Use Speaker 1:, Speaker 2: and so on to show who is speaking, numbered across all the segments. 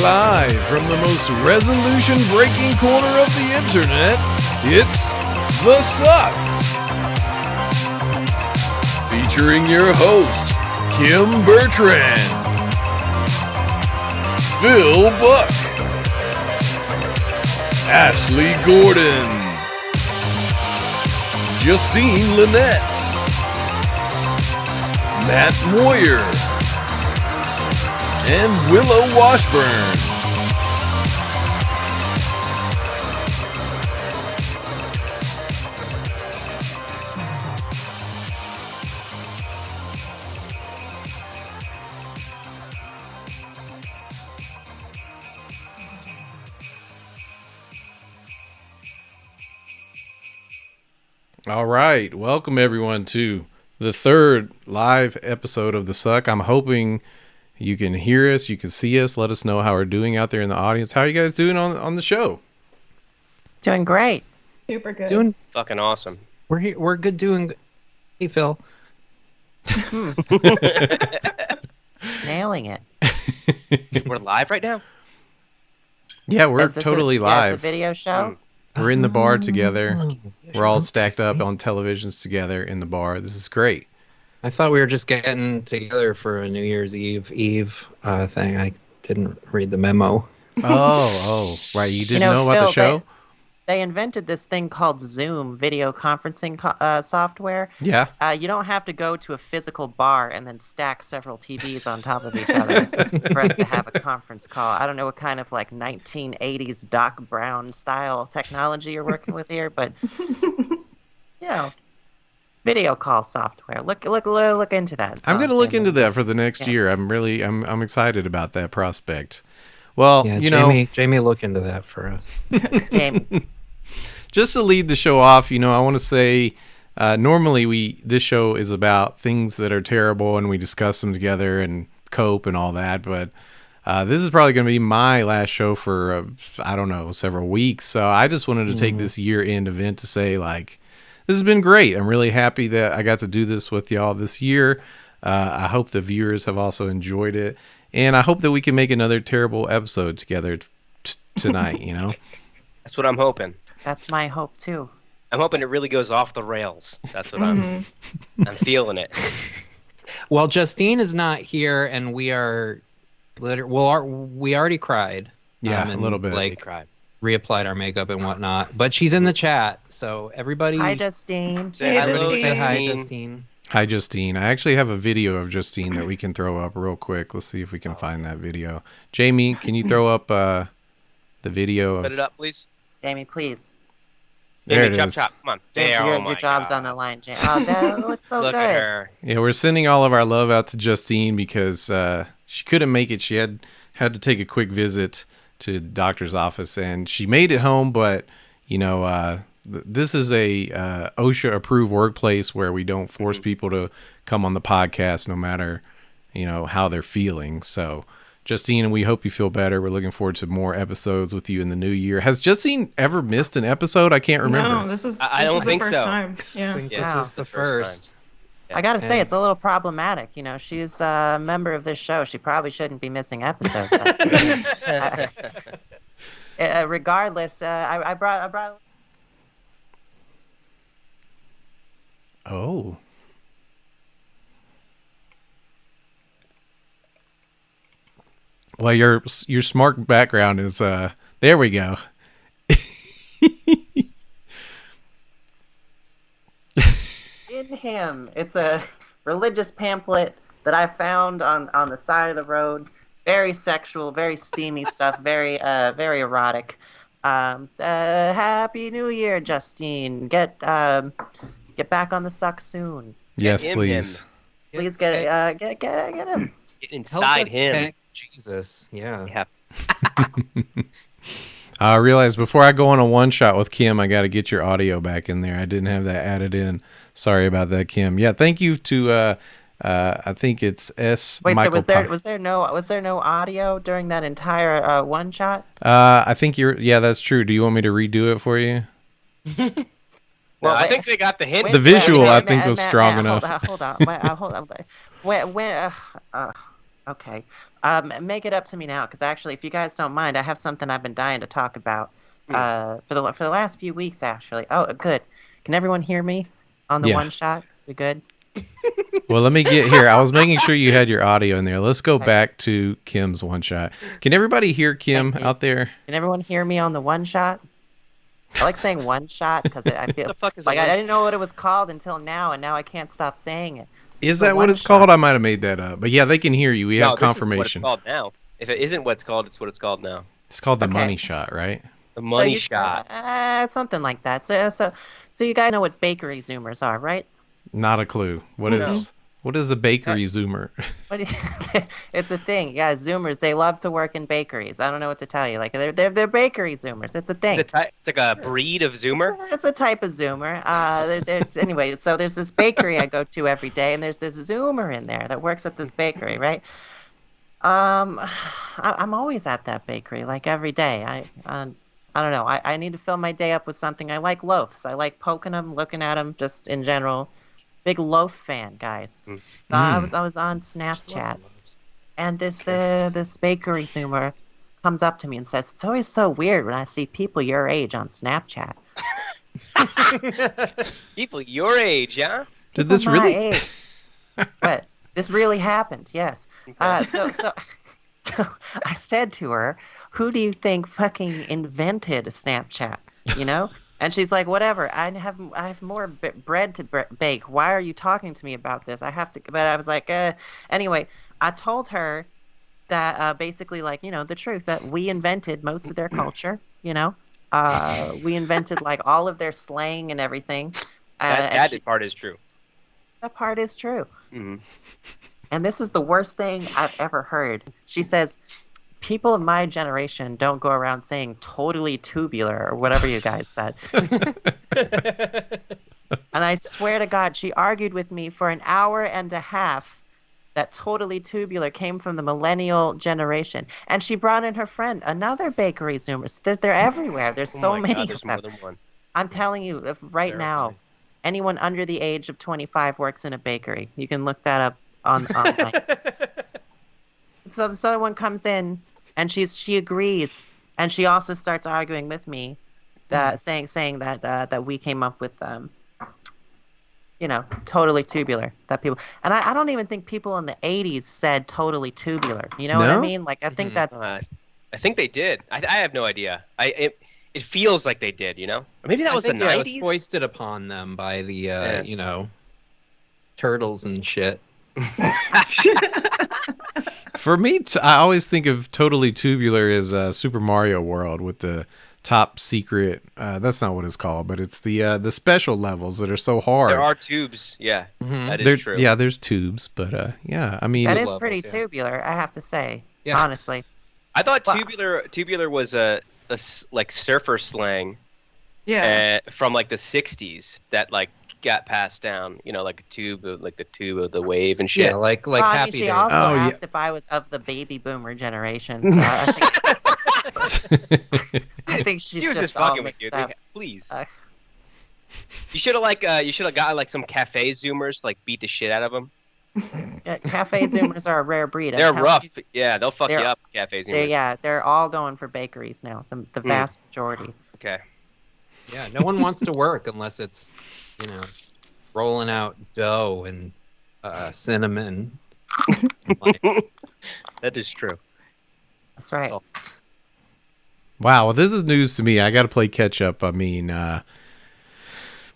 Speaker 1: Live from the most resolution-breaking corner of the internet, it's The Succ. Featuring your host, Kim Bertrand, Phil Buck, Ashley Gordon, Justine Lynette, Matt Moyer, and Willow Washburn. All right, welcome everyone to the third live episode of The Succ. I'm hoping you can hear us, you can see us. Let us know how we're doing out there in the audience. How are you guys doing on the show?
Speaker 2: Doing great.
Speaker 3: Super good.
Speaker 4: Doing
Speaker 5: fucking awesome.
Speaker 4: We're here. We're good. Doing. Hey, Phil.
Speaker 2: Nailing it.
Speaker 5: We're live right now?
Speaker 1: Yeah, we're totally live.
Speaker 2: It's a video show?
Speaker 1: We're in the bar together. We're all stacked up on televisions together in the bar. This is great.
Speaker 4: I thought we were just getting together for a New Year's Eve thing. I didn't read the memo.
Speaker 1: Oh, right. You didn't know about
Speaker 2: Phil,
Speaker 1: the show?
Speaker 2: They invented this thing called Zoom, video conferencing software.
Speaker 1: Yeah.
Speaker 2: You don't have to go to a physical bar and then stack several TVs on top of each other for us to have a conference call. I don't know what kind of like 1980s Doc Brown style technology you're working with here, but video call software. Look into that.
Speaker 1: I'm going to look into that for the next year. I'm excited about that prospect. Well,
Speaker 4: Jamie, look into that for us.
Speaker 2: Jamie.
Speaker 1: Just to lead the show off, I want to say, normally this show is about things that are terrible and we discuss them together and cope and all that. But this is probably going to be my last show for, several weeks. So I just wanted to take this year-end event to say, like, this has been great. I'm really happy that I got to do this with y'all this year. I hope the viewers have also enjoyed it. And I hope that we can make another terrible episode together tonight,
Speaker 5: That's what I'm hoping.
Speaker 2: That's my hope, too.
Speaker 5: I'm hoping it really goes off the rails. That's what I'm feeling it.
Speaker 4: Well, Justine is not here, and we are... we already cried.
Speaker 1: Yeah, a little bit.
Speaker 4: Like, reapplied our makeup and whatnot. But she's in the chat, so everybody...
Speaker 2: Hi, Justine.
Speaker 5: Say hello,
Speaker 4: Say hi, Justine.
Speaker 1: Hi, Justine. I actually have a video of Justine that we can throw up real quick. Let's see if we can find that video. Jamie, can you throw up the video of...
Speaker 5: Put it up, please.
Speaker 2: Jamie, please.
Speaker 1: There it
Speaker 5: chop,
Speaker 1: is.
Speaker 5: Chop. Come on.
Speaker 2: Your job's on the line, Jamie. Oh, that looks so
Speaker 5: Look
Speaker 2: good.
Speaker 5: at her.
Speaker 1: Yeah, we're sending all of our love out to Justine because she couldn't make it. She had to take a quick visit to the doctor's office, and she made it home, but, this is a OSHA-approved workplace where we don't force people to come on the podcast no matter, how they're feeling. So, Justine, we hope you feel better. We're looking forward to more episodes with you in the new year. Has Justine ever missed an episode? I can't remember.
Speaker 3: No, this is
Speaker 5: I don't think
Speaker 3: the first
Speaker 5: so.
Speaker 3: time. Yeah.
Speaker 4: This is the first.
Speaker 2: I gotta say, it's a little problematic. She's a member of this show. She probably shouldn't be missing episodes. Regardless, I brought.
Speaker 1: Oh. Well, your smart background is there we go.
Speaker 2: In him. It's a religious pamphlet that I found on the side of the road. Very sexual, very steamy stuff, very erotic. Happy New Year, Justine. Get back on the Succ soon.
Speaker 1: Yes, please.
Speaker 2: Please get him.
Speaker 5: Get inside him.
Speaker 4: Jesus, yeah.
Speaker 1: I realized before I go on a one shot with Kim, I got to get your audio back in there. I didn't have that added in. Sorry about that, Kim. Yeah, thank you to I think it's S.
Speaker 2: Wait,
Speaker 1: Michael
Speaker 2: so was there no audio during that entire one shot?
Speaker 1: I think that's true. Do you want me to redo it for you?
Speaker 5: Well, I think they got the hint.
Speaker 1: The visual, I think, was strong enough.
Speaker 2: Hold on. Okay. Make it up to me now, because actually, if you guys don't mind, I have something I've been dying to talk about for the last few weeks, actually. Oh, good. Can everyone hear me on the
Speaker 1: Yeah.
Speaker 2: one shot? We good?
Speaker 1: Well, let me get here. I was making sure you had your audio in there. Let's go back to Kim's one shot. Can everybody hear Kim out there?
Speaker 2: Can everyone hear me on the one shot? I like saying one shot because I feel
Speaker 5: the fuck is
Speaker 2: like
Speaker 5: a
Speaker 2: I
Speaker 5: one
Speaker 2: didn't know what it was called until now, and now I can't stop saying it.
Speaker 1: Is
Speaker 2: The
Speaker 1: that what
Speaker 2: one
Speaker 1: it's
Speaker 2: shot.
Speaker 1: called? I might have made that up. But yeah, they can hear you. We have
Speaker 5: No, this is what
Speaker 1: confirmation.
Speaker 5: it's called now. If it isn't what it's called, it's what it's called now.
Speaker 1: It's called the
Speaker 2: Okay.
Speaker 1: money shot, right?
Speaker 5: The money
Speaker 2: you-
Speaker 5: shot.
Speaker 2: Something like that. So you guys know what bakery zoomers are, right?
Speaker 1: Not a clue. What is a bakery zoomer?
Speaker 2: What it's a thing. Yeah, zoomers. They love to work in bakeries. I don't know what to tell you. Like they're bakery zoomers. It's a thing.
Speaker 5: It's like a breed of zoomer.
Speaker 2: It's a type of zoomer. Anyway, so there's this bakery I go to every day, and there's this zoomer in there that works at this bakery, right? I'm always at that bakery, like every day. I don't know. I need to fill my day up with something. I like loaves. I like poking them, looking at them, just in general. Big loaf fan, guys. I was on Snapchat, and this bakery zoomer comes up to me and says, "It's always so weird when I see people your age on Snapchat."
Speaker 5: People your age, yeah?
Speaker 1: Did this
Speaker 2: My
Speaker 1: really?
Speaker 2: age. But this really happened, yes. So I said to her, "Who do you think fucking invented Snapchat?" You know? And she's like, "Whatever. I have more bread to bake. Why are you talking to me about this? I have to." But I was like, Anyway, I told her that basically, like, you know, the truth that we invented most of their culture. You know, we invented like all of their slang and everything.
Speaker 5: That part is true.
Speaker 2: That part is true.
Speaker 5: Mm-hmm.
Speaker 2: And this is the worst thing I've ever heard. She says, "People of my generation don't go around saying totally tubular," or whatever you guys said. And I swear to God, she argued with me for an hour and a half that totally tubular came from the millennial generation. And she brought in her friend, another bakery zoomer. They're everywhere. There's so
Speaker 5: my
Speaker 2: many
Speaker 5: God, there's
Speaker 2: of them.
Speaker 5: more than one.
Speaker 2: I'm telling you, if right now, anyone under the age of 25 works in a bakery. You can look that up online. So this other one comes in, and she agrees, and she also starts arguing with me, that saying that we came up with you know, totally tubular. That people, and I don't even think people in the 80s said totally tubular. You know what I
Speaker 1: No?
Speaker 2: mean? Like I think that's
Speaker 5: I think they did. I have no idea. It feels like they did, you know? Or maybe that was the 90s?
Speaker 4: It was foisted upon them by the, you know, turtles and shit.
Speaker 1: For me, I always think of totally tubular as Super Mario World with the top secret. That's not what it's called, but it's the special levels that are so hard.
Speaker 5: There are tubes, yeah. That is
Speaker 1: There-
Speaker 5: true.
Speaker 1: Yeah, there's tubes, but yeah, I mean,
Speaker 2: that is
Speaker 4: levels,
Speaker 2: pretty
Speaker 4: yeah.
Speaker 2: tubular, I have to say.
Speaker 4: Yeah.
Speaker 2: Honestly.
Speaker 5: I thought
Speaker 2: Wow.
Speaker 5: tubular was a like surfer slang from like the 60s that like got passed down, you know, like a tube of like the tube of the wave and shit.
Speaker 4: Yeah, like
Speaker 2: Well, I mean,
Speaker 4: Happy
Speaker 2: she
Speaker 4: Days.
Speaker 2: also
Speaker 1: Oh, yeah.
Speaker 2: asked if I was of the baby boomer generation. So I think she's
Speaker 5: She was just
Speaker 2: all
Speaker 5: fucking with you.
Speaker 2: mixed up.
Speaker 5: Please.
Speaker 2: Uh,
Speaker 5: You should have got like some cafe zoomers to, like beat the shit out of them.
Speaker 2: Cafe zoomers are a rare breed. I'm
Speaker 5: They're
Speaker 2: telling
Speaker 5: rough.
Speaker 2: you.
Speaker 5: Yeah, they'll fuck you
Speaker 2: They're-
Speaker 5: up, cafe zoomers.
Speaker 2: They're all going for bakeries now. The vast majority.
Speaker 5: Okay.
Speaker 4: Yeah, no one wants to work unless it's, you know, rolling out dough and cinnamon.
Speaker 5: That is true.
Speaker 2: That's right.
Speaker 5: So-
Speaker 1: wow. Well, this is news to me. I got to play catch up. I mean,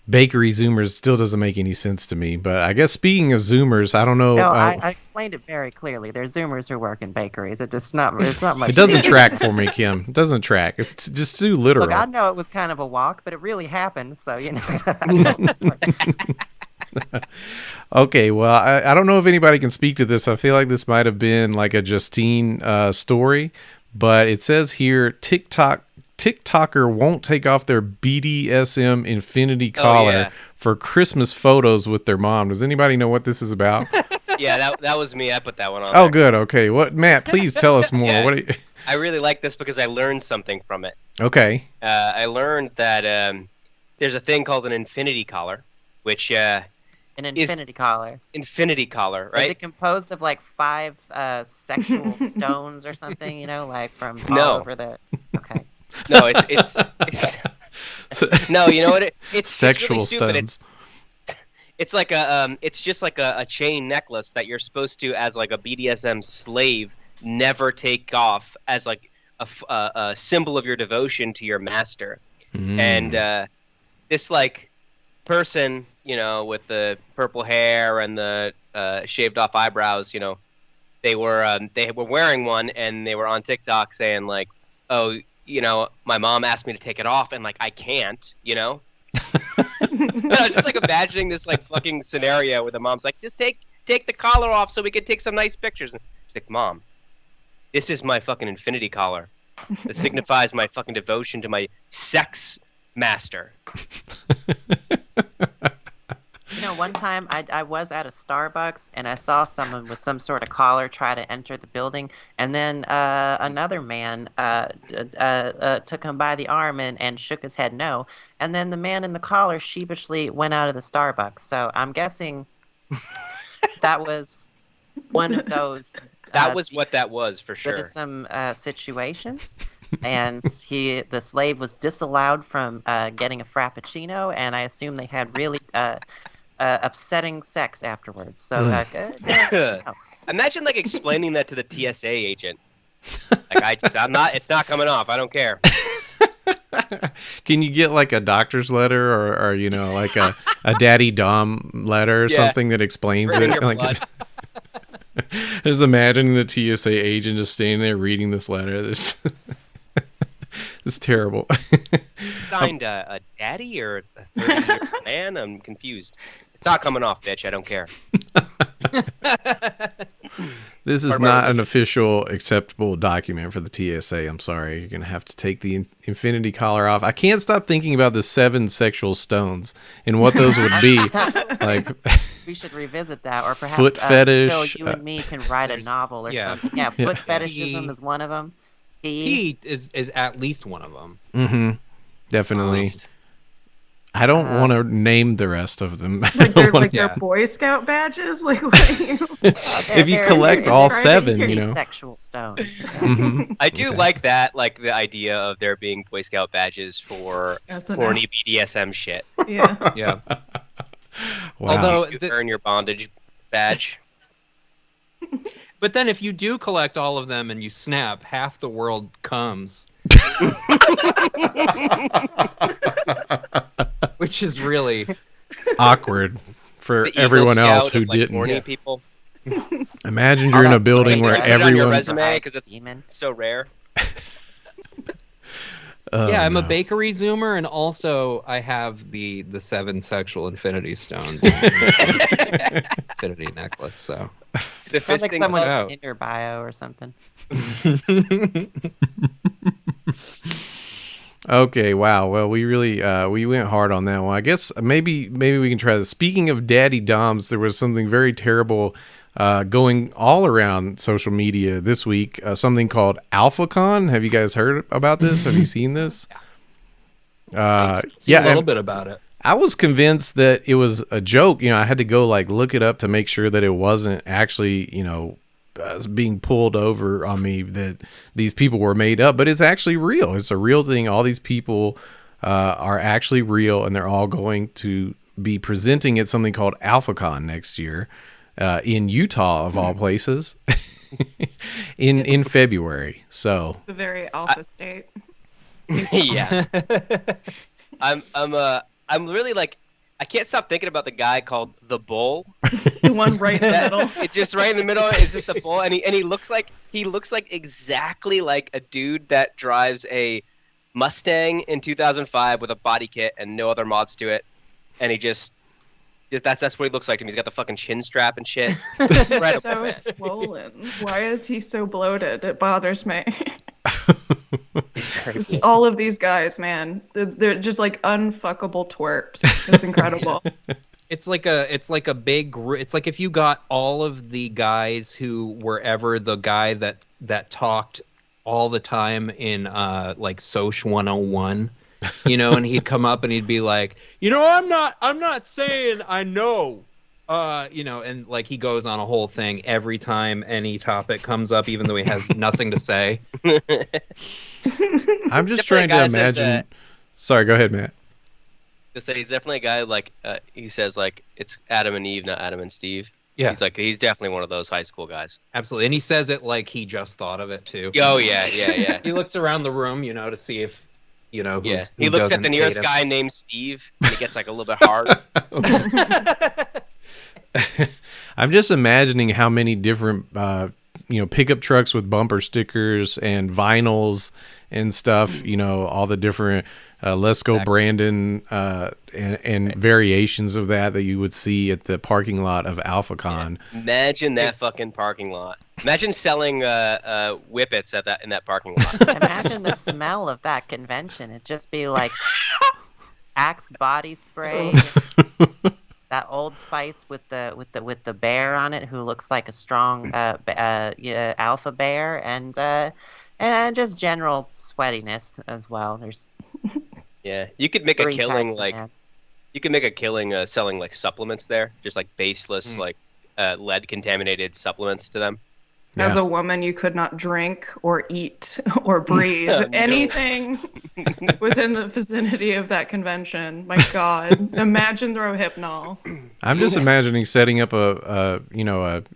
Speaker 1: bakery zoomers still doesn't make any sense to me. But I guess speaking of zoomers, I don't know.
Speaker 2: No, I explained it very clearly. There's zoomers who work in bakeries. It's not much.
Speaker 1: it doesn't track for me, Kim. It doesn't track. It's just too literal.
Speaker 2: Look, I know it was kind of a walk, but it really happened. So you know.
Speaker 1: Okay, well, I don't know if anybody can speak to this. I feel like this might have been like a Justine story, but it says here TikToker won't take off their BDSM infinity collar for Christmas photos with their mom. Does anybody know what this is about?
Speaker 5: Yeah, that was me. I put that one on.
Speaker 1: Oh,
Speaker 5: there.
Speaker 1: good. Okay, what, Matt? Please tell us more.
Speaker 5: Yeah.
Speaker 1: What? Are you...
Speaker 5: I really like this because I learned something from it.
Speaker 1: Okay.
Speaker 5: I learned that there's a thing called an infinity collar, which
Speaker 2: An infinity collar.
Speaker 5: Infinity collar, right?
Speaker 2: Is it composed of like 5 sexual stones or something? You know, like from all
Speaker 5: No.
Speaker 2: over the. Okay.
Speaker 5: No, it's no. You know what? It's
Speaker 1: Sexual
Speaker 5: really stupid.
Speaker 1: stones.
Speaker 5: It's like it's just like a chain necklace that you're supposed to, as like a BDSM slave, never take off as like a symbol of your devotion to your master. And this like person, you know, with the purple hair and the shaved off eyebrows, you know, they were wearing one, and they were on TikTok saying like, oh, you know, my mom asked me to take it off, and like I can't, you know. Just like imagining this like fucking scenario where the mom's like, just take the collar off so we can take some nice pictures. And she's like, Mom, this is my fucking infinity collar. It signifies my fucking devotion to my sex master.
Speaker 2: You know, one time I was at a Starbucks and I saw someone with some sort of collar try to enter the building, and then another man took him by the arm and shook his head no, and then the man in the collar sheepishly went out of the Starbucks. So I'm guessing that was one of those.
Speaker 5: That was what that was for sure.
Speaker 2: Some situations. And the slave was disallowed from getting a frappuccino, and I assume they had really upsetting sex afterwards. So
Speaker 5: imagine like explaining that to the TSA agent. Like it's not coming off. I don't care.
Speaker 1: Can you get like a doctor's letter or you know, like a daddy Dom letter or something that explains it? Like, just imagining the TSA agent just standing there reading this letter. This is terrible.
Speaker 5: Signed a daddy or a 30-year-old man? I'm confused. It's not coming off, bitch. I don't care.
Speaker 1: This is not an official acceptable document for the TSA. I'm sorry. You're going to have to take the infinity collar off. I can't stop thinking about the 7 sexual stones and what those would be. Like,
Speaker 2: we should revisit that, or perhaps
Speaker 1: foot fetish.
Speaker 2: Phil, you and me can write a novel or something. Yeah, foot fetishism is one of them.
Speaker 4: He is at least one of them.
Speaker 1: Mm-hmm. Definitely. I don't want to name the rest of them.
Speaker 3: Like they're Boy Scout badges. Like, what are you?
Speaker 1: If you collect all 7, you know.
Speaker 2: Sexual stones.
Speaker 1: Mm-hmm.
Speaker 5: I do like that, like the idea of there being Boy Scout badges for corny BDSM shit.
Speaker 3: Yeah.
Speaker 4: Yeah.
Speaker 1: Wow.
Speaker 4: Although
Speaker 5: you earn your bondage badge.
Speaker 4: But then if you do collect all of them and you snap, half the world comes. Which is really
Speaker 1: awkward for everyone else who didn't.
Speaker 5: Horny people.
Speaker 1: Imagine you're in a building where everyone.
Speaker 5: On your resume because it's so rare.
Speaker 4: Yeah, I'm a bakery zoomer, and also I have the 7 sexual infinity stones, infinity necklace. So
Speaker 2: it sounds like someone's Tinder bio or something.
Speaker 1: Okay, wow. Well, we really we went hard on that one. I guess maybe we can try this. Speaking of daddy doms, there was something very terrible going all around social media this week. Something called AlphaCon. Have you guys heard about this? Have you seen this?
Speaker 4: Yeah, a little bit about it.
Speaker 1: I was convinced that it was a joke. You know, I had to go like look it up to make sure that it wasn't actually, you know, being pulled over on me, that these people were made up, but it's actually real. It's a real thing. All these people are actually real, and they're all going to be presenting at something called AlphaCon next year in Utah, of all places, in February. So
Speaker 3: the very alpha state.
Speaker 5: Yeah. I'm really like, I can't stop thinking about the guy called the Bull.
Speaker 3: The one right in the middle.
Speaker 5: It's just right in the middle. It's just the Bull, and he looks like exactly like a dude that drives a Mustang in 2005 with a body kit and no other mods to it, and he just that's what he looks like to me. He's got the fucking chin strap and shit.
Speaker 3: So swollen. Why is he so bloated? It bothers me. All of these guys, man, they're just like unfuckable twerps. It's incredible.
Speaker 4: It's like a big. It's like if you got all of the guys who were ever the guy that talked all the time in like Soch 101, you know, and he'd come up and he'd be like, you know, I'm not saying I know and like he goes on a whole thing every time any topic comes up, even though he has nothing to say.
Speaker 1: I'm just
Speaker 5: Definitely
Speaker 1: trying
Speaker 5: a
Speaker 1: to
Speaker 5: guy that says,
Speaker 1: imagine. Sorry, go ahead, Matt.
Speaker 5: To say he's definitely a guy like he says like it's Adam and Eve, not Adam and Steve.
Speaker 4: Yeah.
Speaker 5: He's definitely one of those high school guys.
Speaker 4: Absolutely. And he says it like he just thought of it too.
Speaker 5: Oh yeah.
Speaker 4: He looks around the room, to see if, who's,
Speaker 5: He
Speaker 4: who
Speaker 5: looks at
Speaker 4: doesn't
Speaker 5: the nearest
Speaker 4: hate him.
Speaker 5: guy named Steve, and he gets like a little bit hard.
Speaker 1: I'm just imagining how many different, pickup trucks with bumper stickers and vinyls and stuff. All the different Let's Go Brandon and variations of that you would see at the parking lot of AlphaCon.
Speaker 5: Imagine that fucking parking lot. Imagine selling whippets in that parking lot.
Speaker 2: Imagine the smell of that convention. It'd just be like Axe body spray, that Old Spice with the bear on it, who looks like a strong alpha bear, and just general sweatiness as well. There's
Speaker 5: Yeah, you could make a
Speaker 2: three
Speaker 5: killing
Speaker 2: types of
Speaker 5: like
Speaker 2: man.
Speaker 5: you could make a killing selling like supplements there, just like baseless like lead contaminated supplements to them.
Speaker 3: As
Speaker 1: Yeah.
Speaker 3: a woman, you could not drink or eat or breathe
Speaker 5: No.
Speaker 3: anything within the vicinity of that convention. My God, imagine Rohypnol.
Speaker 1: I'm just imagining setting up a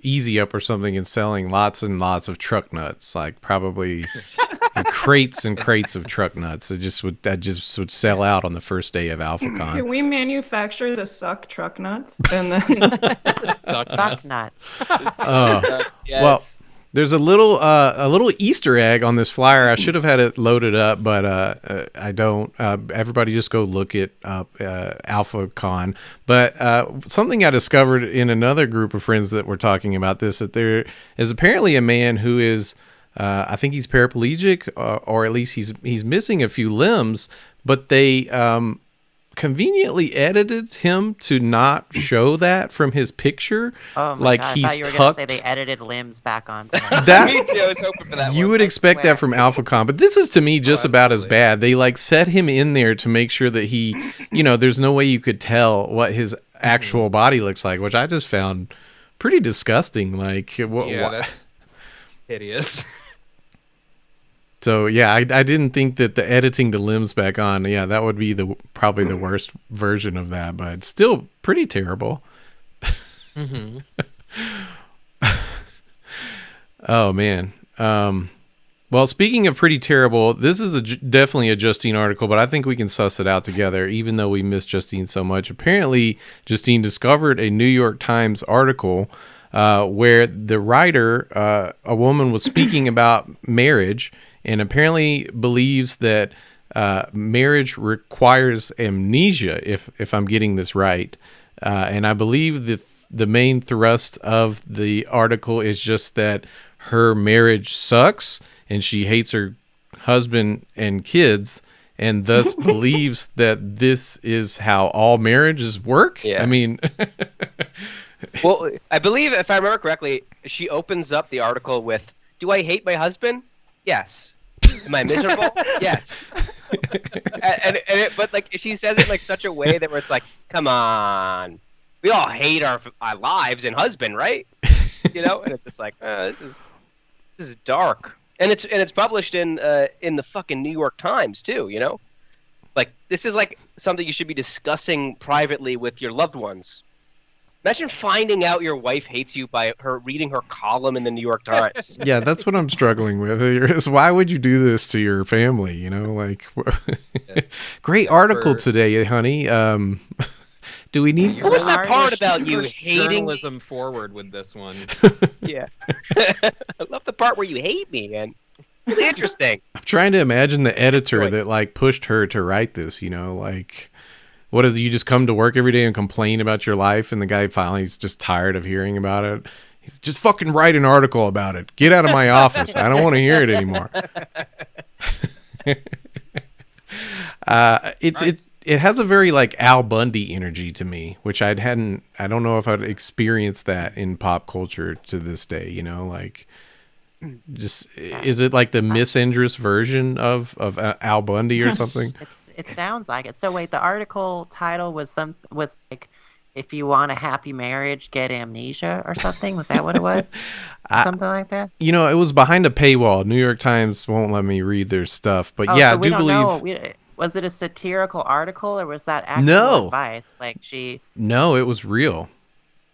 Speaker 1: Easy Up or something and selling lots and lots of truck nuts, like probably crates and crates of truck nuts. That just would sell out on the first day of
Speaker 3: Can
Speaker 1: AlphaCon.
Speaker 3: we manufacture the Succ truck nuts and then
Speaker 4: Sucks.
Speaker 2: Suck nut.
Speaker 1: Oh,
Speaker 5: Yes.
Speaker 1: well, there's a little Easter egg on this flyer. I should have had it loaded up, but I don't. Everybody just go look it up, AlphaCon. But something I discovered in another group of friends that were talking about this, that there is apparently a man who is, I think he's paraplegic, or at least he's missing a few limbs, but they conveniently edited him to not show that from his picture.
Speaker 2: Oh my
Speaker 1: like
Speaker 2: God, I
Speaker 1: he's
Speaker 2: thought you were gonna
Speaker 1: tucked.
Speaker 2: say they edited limbs back onto him.
Speaker 1: That
Speaker 5: Me too. I was hoping for that
Speaker 1: you
Speaker 5: one.
Speaker 1: would
Speaker 2: I
Speaker 1: expect
Speaker 2: swear.
Speaker 1: that from AlphaCon, but this is to me just about as
Speaker 4: absolutely.
Speaker 1: bad. They like set him in there to make sure that he, there's no way you could tell what his actual body looks like, which I just found pretty disgusting. Like,
Speaker 4: Yeah, that's hideous.
Speaker 1: so yeah, I didn't think that the editing the limbs back on, that would be probably the worst version of that, but it's still pretty terrible.
Speaker 4: Mm-hmm.
Speaker 1: Oh man. Well, speaking of pretty terrible, this is definitely a Justine article, but I think we can suss it out together, even though we miss Justine so much. Apparently, Justine discovered a New York Times article where the writer, a woman, was speaking about marriage and apparently believes that marriage requires amnesia, if I'm getting this right. And I believe the main thrust of the article is just that her marriage sucks and she hates her husband and kids and thus believes that this is how all marriages work.
Speaker 5: Yeah.
Speaker 1: I mean,
Speaker 5: Well, I believe, if I remember correctly, she opens up the article with, "Do I hate my husband? Yes. Am I miserable? Yes." But like she says it in like such a way that where it's like, come on, we all hate our lives and husband, right? And it's just like, this is dark, and it's published in the fucking New York Times too. Like this is like something you should be discussing privately with your loved ones. Imagine finding out your wife hates you by her reading her column in the New York Times.
Speaker 1: yeah, that's what I'm struggling with. Is why would you do this to your family? Like, great article today, honey. Do we need?
Speaker 5: What was that
Speaker 2: Irish
Speaker 5: part about you
Speaker 4: Push
Speaker 5: hating me?
Speaker 4: journalism forward with this one.
Speaker 5: Yeah. I love the part where you hate me, man. Really interesting.
Speaker 1: I'm trying to imagine the editor
Speaker 5: choice.
Speaker 1: that like pushed her to write this. Like, what is it? You just come to work every day and complain about your life, and the guy finally is just tired of hearing about it. He's just fucking write an article about it. Get out of my office. I don't want to hear it anymore. It has a very like Al Bundy energy to me, which I don't know if I'd experienced that in pop culture to this day. Like, just is it like the misandrous version of Al Bundy or something?
Speaker 2: It sounds like it. So wait, the article title was like, if you want a happy marriage, get amnesia or something. Was that what it was? Something like that?
Speaker 1: You know, it was behind a paywall. New York Times won't let me read their stuff. But
Speaker 2: Oh,
Speaker 1: yeah,
Speaker 2: so
Speaker 1: I
Speaker 2: we
Speaker 1: do
Speaker 2: don't
Speaker 1: believe...
Speaker 2: know. Was it a satirical article or was that actual
Speaker 1: No.
Speaker 2: advice? Like
Speaker 1: No, it was real.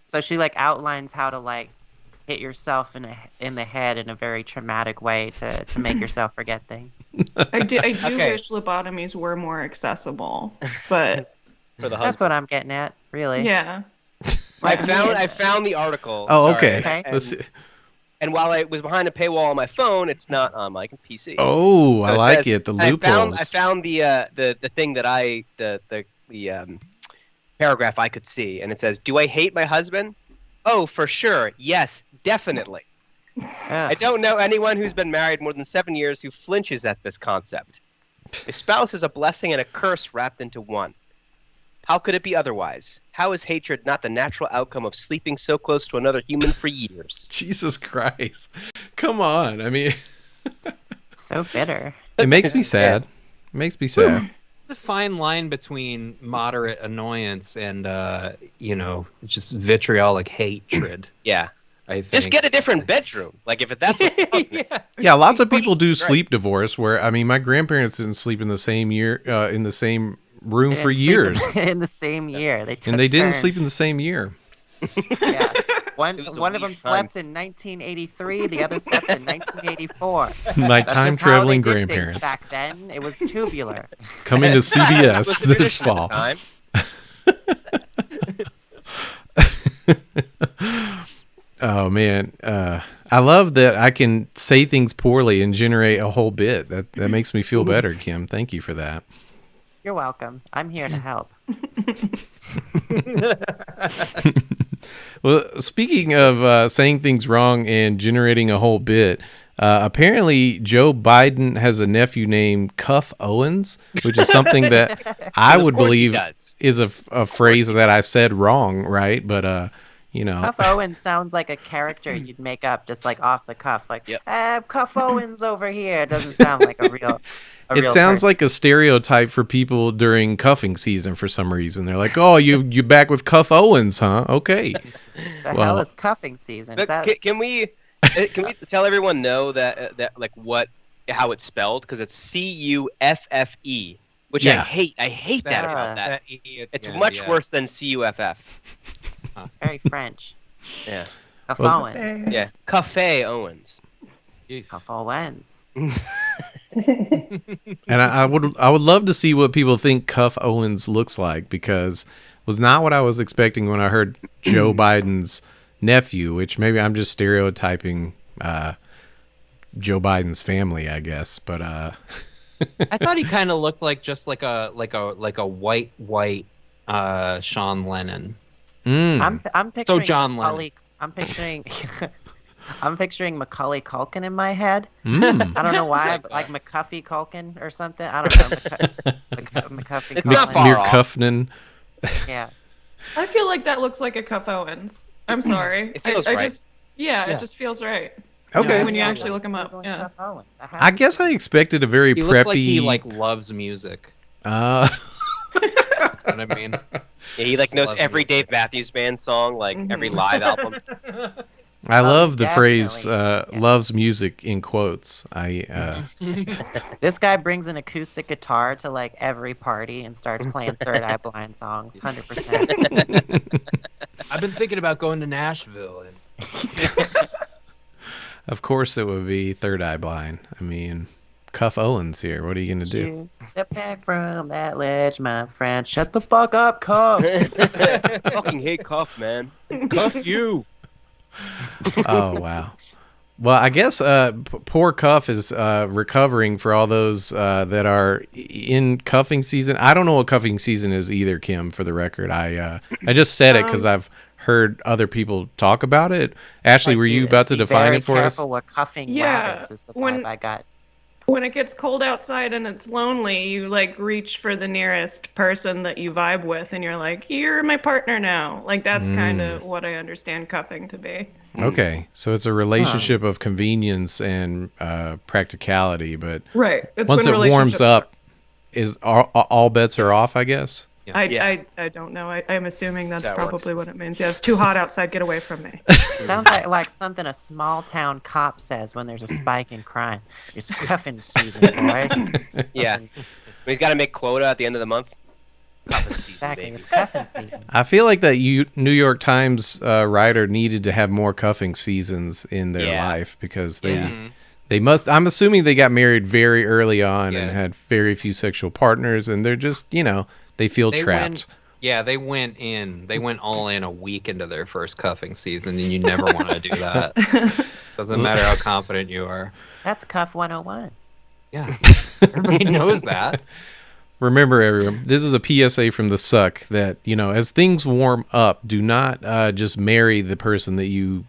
Speaker 2: so she like outlines how to like hit yourself in the head in a very traumatic way to make yourself forget things.
Speaker 3: I do
Speaker 5: Okay.
Speaker 3: wish lobotomies were more accessible, but
Speaker 5: For the
Speaker 2: That's
Speaker 5: husband.
Speaker 2: what I'm getting at, really.
Speaker 3: yeah.
Speaker 5: I found the article.
Speaker 1: Oh,
Speaker 5: Sorry,
Speaker 1: okay.
Speaker 2: Okay.
Speaker 5: And,
Speaker 1: Let's see.
Speaker 5: and while I was behind a paywall on my phone, it's not on my PC.
Speaker 1: Oh, I
Speaker 5: So
Speaker 1: like
Speaker 5: says-
Speaker 1: it. The
Speaker 5: I
Speaker 1: loopholes.
Speaker 5: found the thing that the paragraph I could see, and it says, "Do I hate my husband? Oh, for sure. Yes, definitely. I
Speaker 2: Ugh.
Speaker 5: don't know anyone who's been married more than 7 years who flinches at this concept. A spouse is a blessing and a curse wrapped into one. How could it be otherwise? How is hatred not the natural outcome of sleeping so close to another human for years?"
Speaker 1: Jesus Christ. Come on. I mean,
Speaker 2: So bitter.
Speaker 1: it makes me sad. It makes me sad.
Speaker 4: It's a fine line between moderate annoyance and, just vitriolic hatred.
Speaker 5: Yeah.
Speaker 4: I think.
Speaker 5: Just get a different bedroom. Like, if that's what
Speaker 4: Yeah.
Speaker 1: Yeah, lots of people do
Speaker 5: Jesus Christ.
Speaker 1: sleep divorce where, I mean, my grandparents didn't sleep in the same in the same room
Speaker 2: They
Speaker 1: for
Speaker 2: didn't sleep
Speaker 1: years.
Speaker 2: in the same year. They took
Speaker 1: And they didn't
Speaker 2: turns.
Speaker 1: sleep in the same year.
Speaker 2: Yeah. One
Speaker 5: It was a
Speaker 2: of them
Speaker 5: weird
Speaker 2: slept in 1983. The other slept in 1984.
Speaker 1: My
Speaker 2: That's
Speaker 1: time
Speaker 2: just how they
Speaker 1: traveling
Speaker 2: did things
Speaker 1: grandparents.
Speaker 2: back then. It was tubular.
Speaker 1: Coming to
Speaker 5: was
Speaker 1: CBS
Speaker 5: the
Speaker 1: this
Speaker 5: tradition at the
Speaker 1: fall.
Speaker 5: time.
Speaker 1: Oh man, I love that I can say things poorly and generate a whole bit. That makes me feel better, Kim. Thank you for that.
Speaker 2: You're welcome. I'm here to help.
Speaker 1: Well, speaking of saying things wrong and generating a whole bit, apparently Joe Biden has a nephew named Cuff Owens, which is something that I would
Speaker 5: Of course he
Speaker 1: believe
Speaker 5: does.
Speaker 1: is a phrase that I said wrong, right? But
Speaker 2: Cuff Owens sounds like a character you'd make up just like off the cuff. Like,
Speaker 5: Yep.
Speaker 2: Cuff Owens over here. It doesn't sound like a real
Speaker 1: it sounds like a stereotype for people during cuffing season for some reason. They're like, "Oh, you back with Cuff Owens, huh? Okay."
Speaker 2: the hell
Speaker 1: well-
Speaker 2: is cuffing season? Is
Speaker 5: But
Speaker 2: that...
Speaker 5: can we tell everyone know that how it's spelled? Because it's CUFFE, which
Speaker 1: Yeah.
Speaker 5: I hate that about that. It's much worse than CUFF.
Speaker 2: very French?
Speaker 5: Yeah.
Speaker 2: Cuff
Speaker 1: Well-
Speaker 2: Owens.
Speaker 5: Yeah. Cafe Owens.
Speaker 2: Cuff Owens.
Speaker 1: And I would love to see what people think Cuff Owens looks like, because it was not what I was expecting when I heard Joe Biden's nephew, which maybe I'm just stereotyping Joe Biden's family, I guess. But
Speaker 4: I thought he kind of looked like a white Sean Lennon.
Speaker 2: I'm picturing
Speaker 4: John
Speaker 2: Macaulay, I'm picturing I'm picturing Macaulay Culkin in my head.
Speaker 1: mm.
Speaker 2: I don't know why, but like McCuffy Culkin or something. I don't know. McCuffy
Speaker 5: It's not
Speaker 2: Culkin.
Speaker 5: far
Speaker 1: Near
Speaker 5: off.
Speaker 1: Kuffnen.
Speaker 2: Yeah.
Speaker 3: I feel like that looks like a Cuff Owens. I'm sorry.
Speaker 5: It feels
Speaker 3: I
Speaker 5: right.
Speaker 3: just, it just feels right.
Speaker 1: Okay.
Speaker 3: When you
Speaker 2: Sounds
Speaker 3: actually
Speaker 2: like
Speaker 3: look him up,
Speaker 2: Cuff
Speaker 3: yeah.
Speaker 2: Owens.
Speaker 1: I guess I expected a very
Speaker 4: He
Speaker 1: preppy.
Speaker 4: looks like he loves music.
Speaker 1: Uh,
Speaker 4: You know what I mean?
Speaker 5: Yeah, he knows
Speaker 4: Love
Speaker 5: every
Speaker 4: music.
Speaker 5: Dave Matthews Band song, every live album.
Speaker 1: I love the phrase
Speaker 2: definitely.
Speaker 1: "loves music" in quotes. I
Speaker 2: This guy brings an acoustic guitar to like every party and starts playing Third Eye Blind songs. 100%.
Speaker 4: I've been thinking about going to Nashville.
Speaker 1: of course it would be Third Eye Blind. I mean, Cuff Owens here. What are you gonna do?
Speaker 2: You step back from that ledge, my friend. Shut the fuck up, Cuff.
Speaker 5: Fucking hate Cuff, man. Cuff you.
Speaker 1: Oh wow. Well, I guess poor Cuff is recovering for all those that are in cuffing season. I don't know what cuffing season is either, Kim. For the record, I just said it because I've heard other people talk about it. Ashley,
Speaker 2: Like,
Speaker 1: were you
Speaker 2: be-
Speaker 1: about to
Speaker 2: be
Speaker 1: define
Speaker 2: very
Speaker 1: it for us?
Speaker 2: careful with cuffing
Speaker 3: Yeah,
Speaker 2: rabbits is the
Speaker 3: when-
Speaker 2: vibe I got.
Speaker 3: When it gets cold outside and it's lonely, you like reach for the nearest person that you vibe with, and you're like, "You're my partner now." Like that's kind of what I understand cuffing to be.
Speaker 1: Okay, so it's a relationship of convenience and practicality, but
Speaker 3: Right. It's
Speaker 1: once
Speaker 3: when
Speaker 1: it warms
Speaker 3: relationships
Speaker 1: up, is all bets are off, I guess.
Speaker 4: Yeah.
Speaker 3: I don't know. I'm assuming that's
Speaker 5: That
Speaker 3: probably what it means. Yeah, it's too hot outside. Get away from me.
Speaker 2: Sounds like something a small town cop says when there's a spike in crime. It's cuffing season, boy.
Speaker 5: Yeah. He's got to make quota at the end of the month. Cuffing season,
Speaker 2: Exactly,
Speaker 5: baby.
Speaker 2: it's cuffing season.
Speaker 1: I feel like that New York Times writer needed to have more cuffing seasons in their
Speaker 5: Yeah.
Speaker 1: life because
Speaker 4: Yeah.
Speaker 1: they must. I'm assuming they got married very early on and
Speaker 4: Yeah.
Speaker 1: had very few sexual partners, and they're just they feel trapped.
Speaker 4: They went all in a week into their first cuffing season, and you never want to do that. Doesn't matter how confident you are.
Speaker 2: That's Cuff 101.
Speaker 4: Yeah, everybody knows that.
Speaker 1: Remember, everyone, this is a PSA from the Succ that, as things warm up, do not just marry the person that you,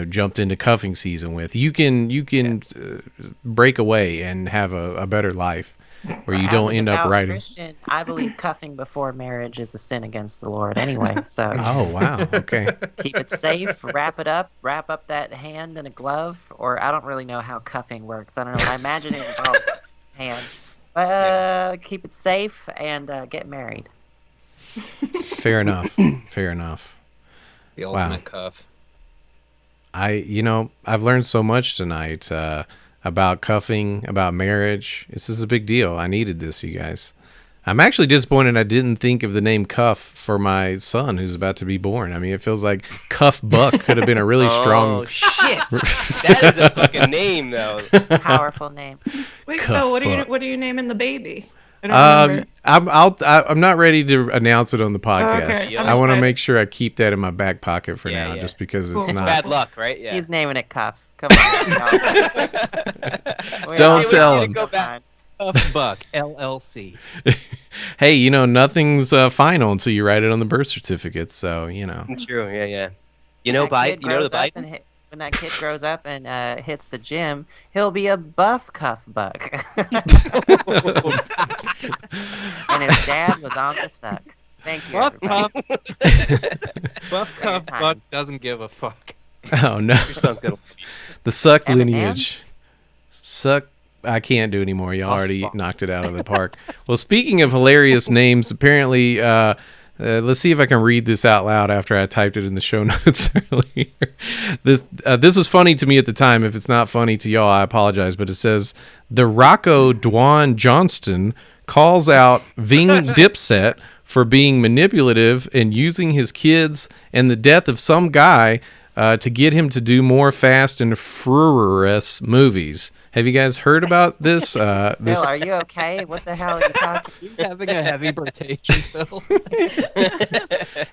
Speaker 1: jumped into cuffing season with. You can break away and have a better life where you
Speaker 2: As
Speaker 1: don't
Speaker 2: a
Speaker 1: end up
Speaker 2: devout
Speaker 1: writing.
Speaker 2: Christian, I believe cuffing before marriage is a sin against the Lord anyway. So
Speaker 1: Oh, wow. Okay.
Speaker 2: keep it safe, wrap up that hand in a glove, or I don't really know how cuffing works. I don't know. I imagine it involves hands. But keep it safe and get married.
Speaker 1: Fair enough. Fair enough.
Speaker 4: The
Speaker 1: Wow.
Speaker 4: ultimate cuff.
Speaker 1: I've learned so much tonight about cuffing, about marriage. This is a big deal. I needed this, you guys. I'm actually disappointed I didn't think of the name Cuff for my son who's about to be born. I mean, it feels like Cuff Buck could have been a really strong.
Speaker 5: Oh, shit. That is a fucking name, though.
Speaker 2: Powerful name.
Speaker 3: Wait,
Speaker 1: Cuff
Speaker 3: so what
Speaker 1: butt.
Speaker 3: are you naming the baby? I don't remember.
Speaker 1: I'm not ready to announce it on the podcast.
Speaker 3: Okay,
Speaker 1: I want to
Speaker 3: excited.
Speaker 1: make sure I keep that in my back pocket for
Speaker 5: Yeah,
Speaker 1: now,
Speaker 5: yeah.
Speaker 1: just because
Speaker 3: Cool.
Speaker 1: it's
Speaker 3: It's
Speaker 1: not.
Speaker 5: Bad luck, right? Yeah.
Speaker 2: He's naming it Cuff. Come on.
Speaker 1: Don't tell
Speaker 5: him.
Speaker 2: him.
Speaker 5: Go back.
Speaker 4: Cuff Buck LLC.
Speaker 1: Hey, nothing's final until you write it on the birth certificate. So
Speaker 5: True. Yeah, yeah. You know, Biden. You know the Biden.
Speaker 2: When that kid grows up and hits the gym, he'll be a buff Cuff Buck. And his dad was on the Succ. Thank you,
Speaker 4: Buff
Speaker 2: everybody.
Speaker 4: Cuff. Buff Cuff
Speaker 2: time.
Speaker 4: Buck doesn't give a fuck.
Speaker 1: Oh no,
Speaker 5: Your son's gonna.
Speaker 1: the Succ
Speaker 2: Eminem?
Speaker 1: lineage. Succ. I can't do anymore. You already knocked it out of the park. Well, speaking of hilarious names, apparently, let's see if I can read this out loud after I typed it in the show notes earlier. This was funny to me at the time. If it's not funny to y'all, I apologize. But it says, the Rocco Dwan Johnston calls out Ving Dipset for being manipulative and using his kids and the death of some guy to get him to do more Fast and Furious movies. Have you guys heard about this?
Speaker 2: Bill, are you okay? What the hell are you talking?
Speaker 4: You having a heavy rotation, Phil?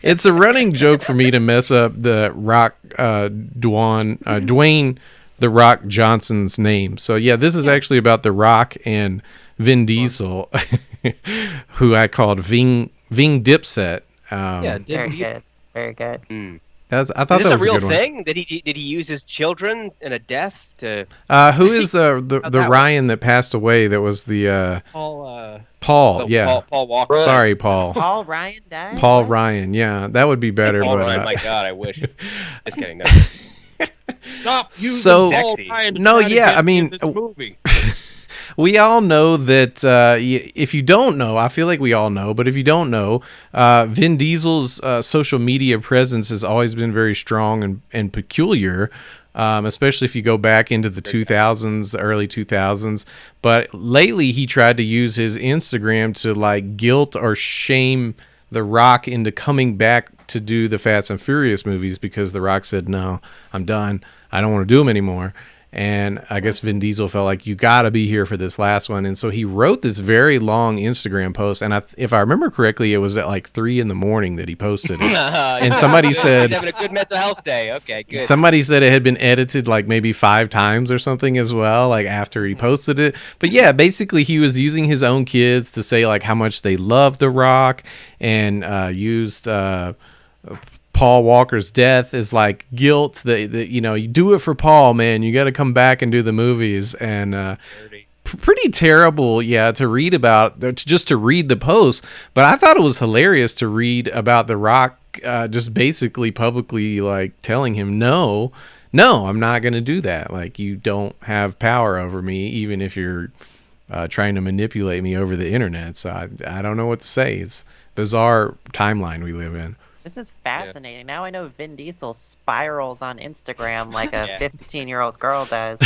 Speaker 1: It's a running joke for me to mess up the Rock Dwayne the Rock Johnson's name. So yeah, this is actually about the Rock and Vin Diesel, who I called Ving Dipset.
Speaker 4: Yeah,
Speaker 2: Very good. Very good.
Speaker 1: I thought
Speaker 5: Is this
Speaker 1: that
Speaker 5: a
Speaker 1: was
Speaker 5: real
Speaker 1: a good
Speaker 5: thing? Did he use his children in a death to?
Speaker 1: Who is the
Speaker 5: that
Speaker 1: Ryan that passed away? That was the
Speaker 4: Paul.
Speaker 1: Paul. Yeah.
Speaker 5: Paul Walker.
Speaker 1: Sorry, Paul.
Speaker 2: Paul Ryan died?
Speaker 1: Paul
Speaker 2: What?
Speaker 1: Ryan. Yeah, that would be better.
Speaker 5: Paul
Speaker 1: but
Speaker 5: Ryan, my God, I wish. Just kidding. No.
Speaker 4: Stop using
Speaker 1: So-
Speaker 4: Paul
Speaker 5: Sexy.
Speaker 4: Ryan to
Speaker 1: No,
Speaker 4: try to
Speaker 1: yeah,
Speaker 4: get
Speaker 1: I mean,
Speaker 4: in this movie.
Speaker 1: we all know that if you don't know, I feel like we all know, but if you don't know, Vin Diesel's social media presence has always been very strong and peculiar, especially if you go back into the 2000s, the early 2000s. But lately he tried to use his Instagram to like guilt or shame The Rock into coming back to do the Fast and Furious movies because The Rock said, no, I'm done. I don't want to do them anymore. And I guess Vin Diesel felt like, you got to be here for this last one. And so he wrote this very long Instagram post. And if I remember correctly, it was at like 3 a.m. that he posted it. And somebody
Speaker 5: He's
Speaker 1: said,
Speaker 5: having a good mental health day. Okay, good.
Speaker 1: somebody said it had been edited like maybe 5 times or something as well, like after he posted it. But yeah, basically he was using his own kids to say like how much they loved The Rock, and used Paul Walker's death is like guilt that you do it for Paul, man. You got to come back and do the movies. And pretty terrible, to read about, just to read the post. But I thought it was hilarious to read about The Rock just basically publicly like telling him, no, I'm not going to do that. Like, you don't have power over me, even if you're trying to manipulate me over the internet. So I don't know what to say. It's bizarre timeline we live in.
Speaker 2: This is fascinating. Now I know Vin Diesel spirals on Instagram like a 15-year-old girl does.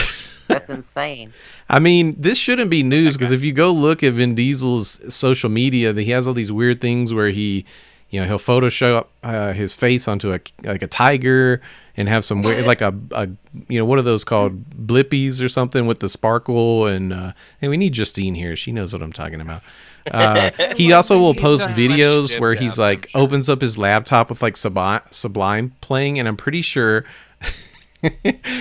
Speaker 2: That's insane.
Speaker 1: I mean, this shouldn't be news because if you go look at Vin Diesel's social media, he has all these weird things where he'll Photoshop his face onto a tiger and have some weird, like a what are those called, blippies or something with the sparkle, and we need Justine here. She knows what I'm talking about. He also will post videos where he's like opens up his laptop with like Sublime playing, and I'm pretty sure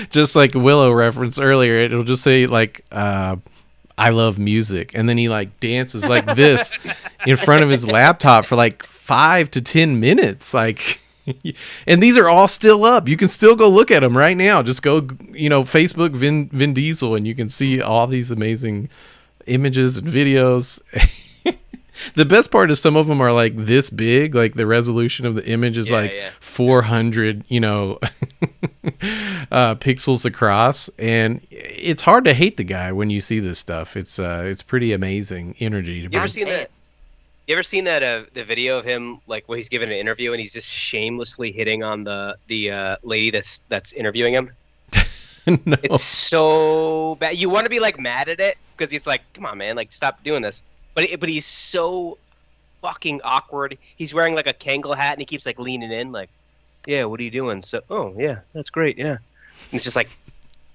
Speaker 1: just like Willow referenced earlier, it'll just say like I love music, and then he like dances like this in front of his laptop for like 5 to 10 minutes, like. And these are all still up. You can still go look at them right now. Just go, Facebook Vin Diesel, and you can see all these amazing images and videos. The best part is some of them are like this big, like the resolution of the image is 400, pixels across, and it's hard to hate the guy when you see this stuff. It's pretty amazing energy to be.
Speaker 5: You ever seen that the video of him like where he's giving an interview and he's just shamelessly hitting on the lady that's interviewing him?
Speaker 1: No.
Speaker 5: It's so bad. You want to be like mad at it because he's like, come on, man, like stop doing this. But he's so fucking awkward. He's wearing like a Kangol hat and he keeps like leaning in, like, yeah, what are you doing? So, oh yeah, that's great, yeah. And it's just like,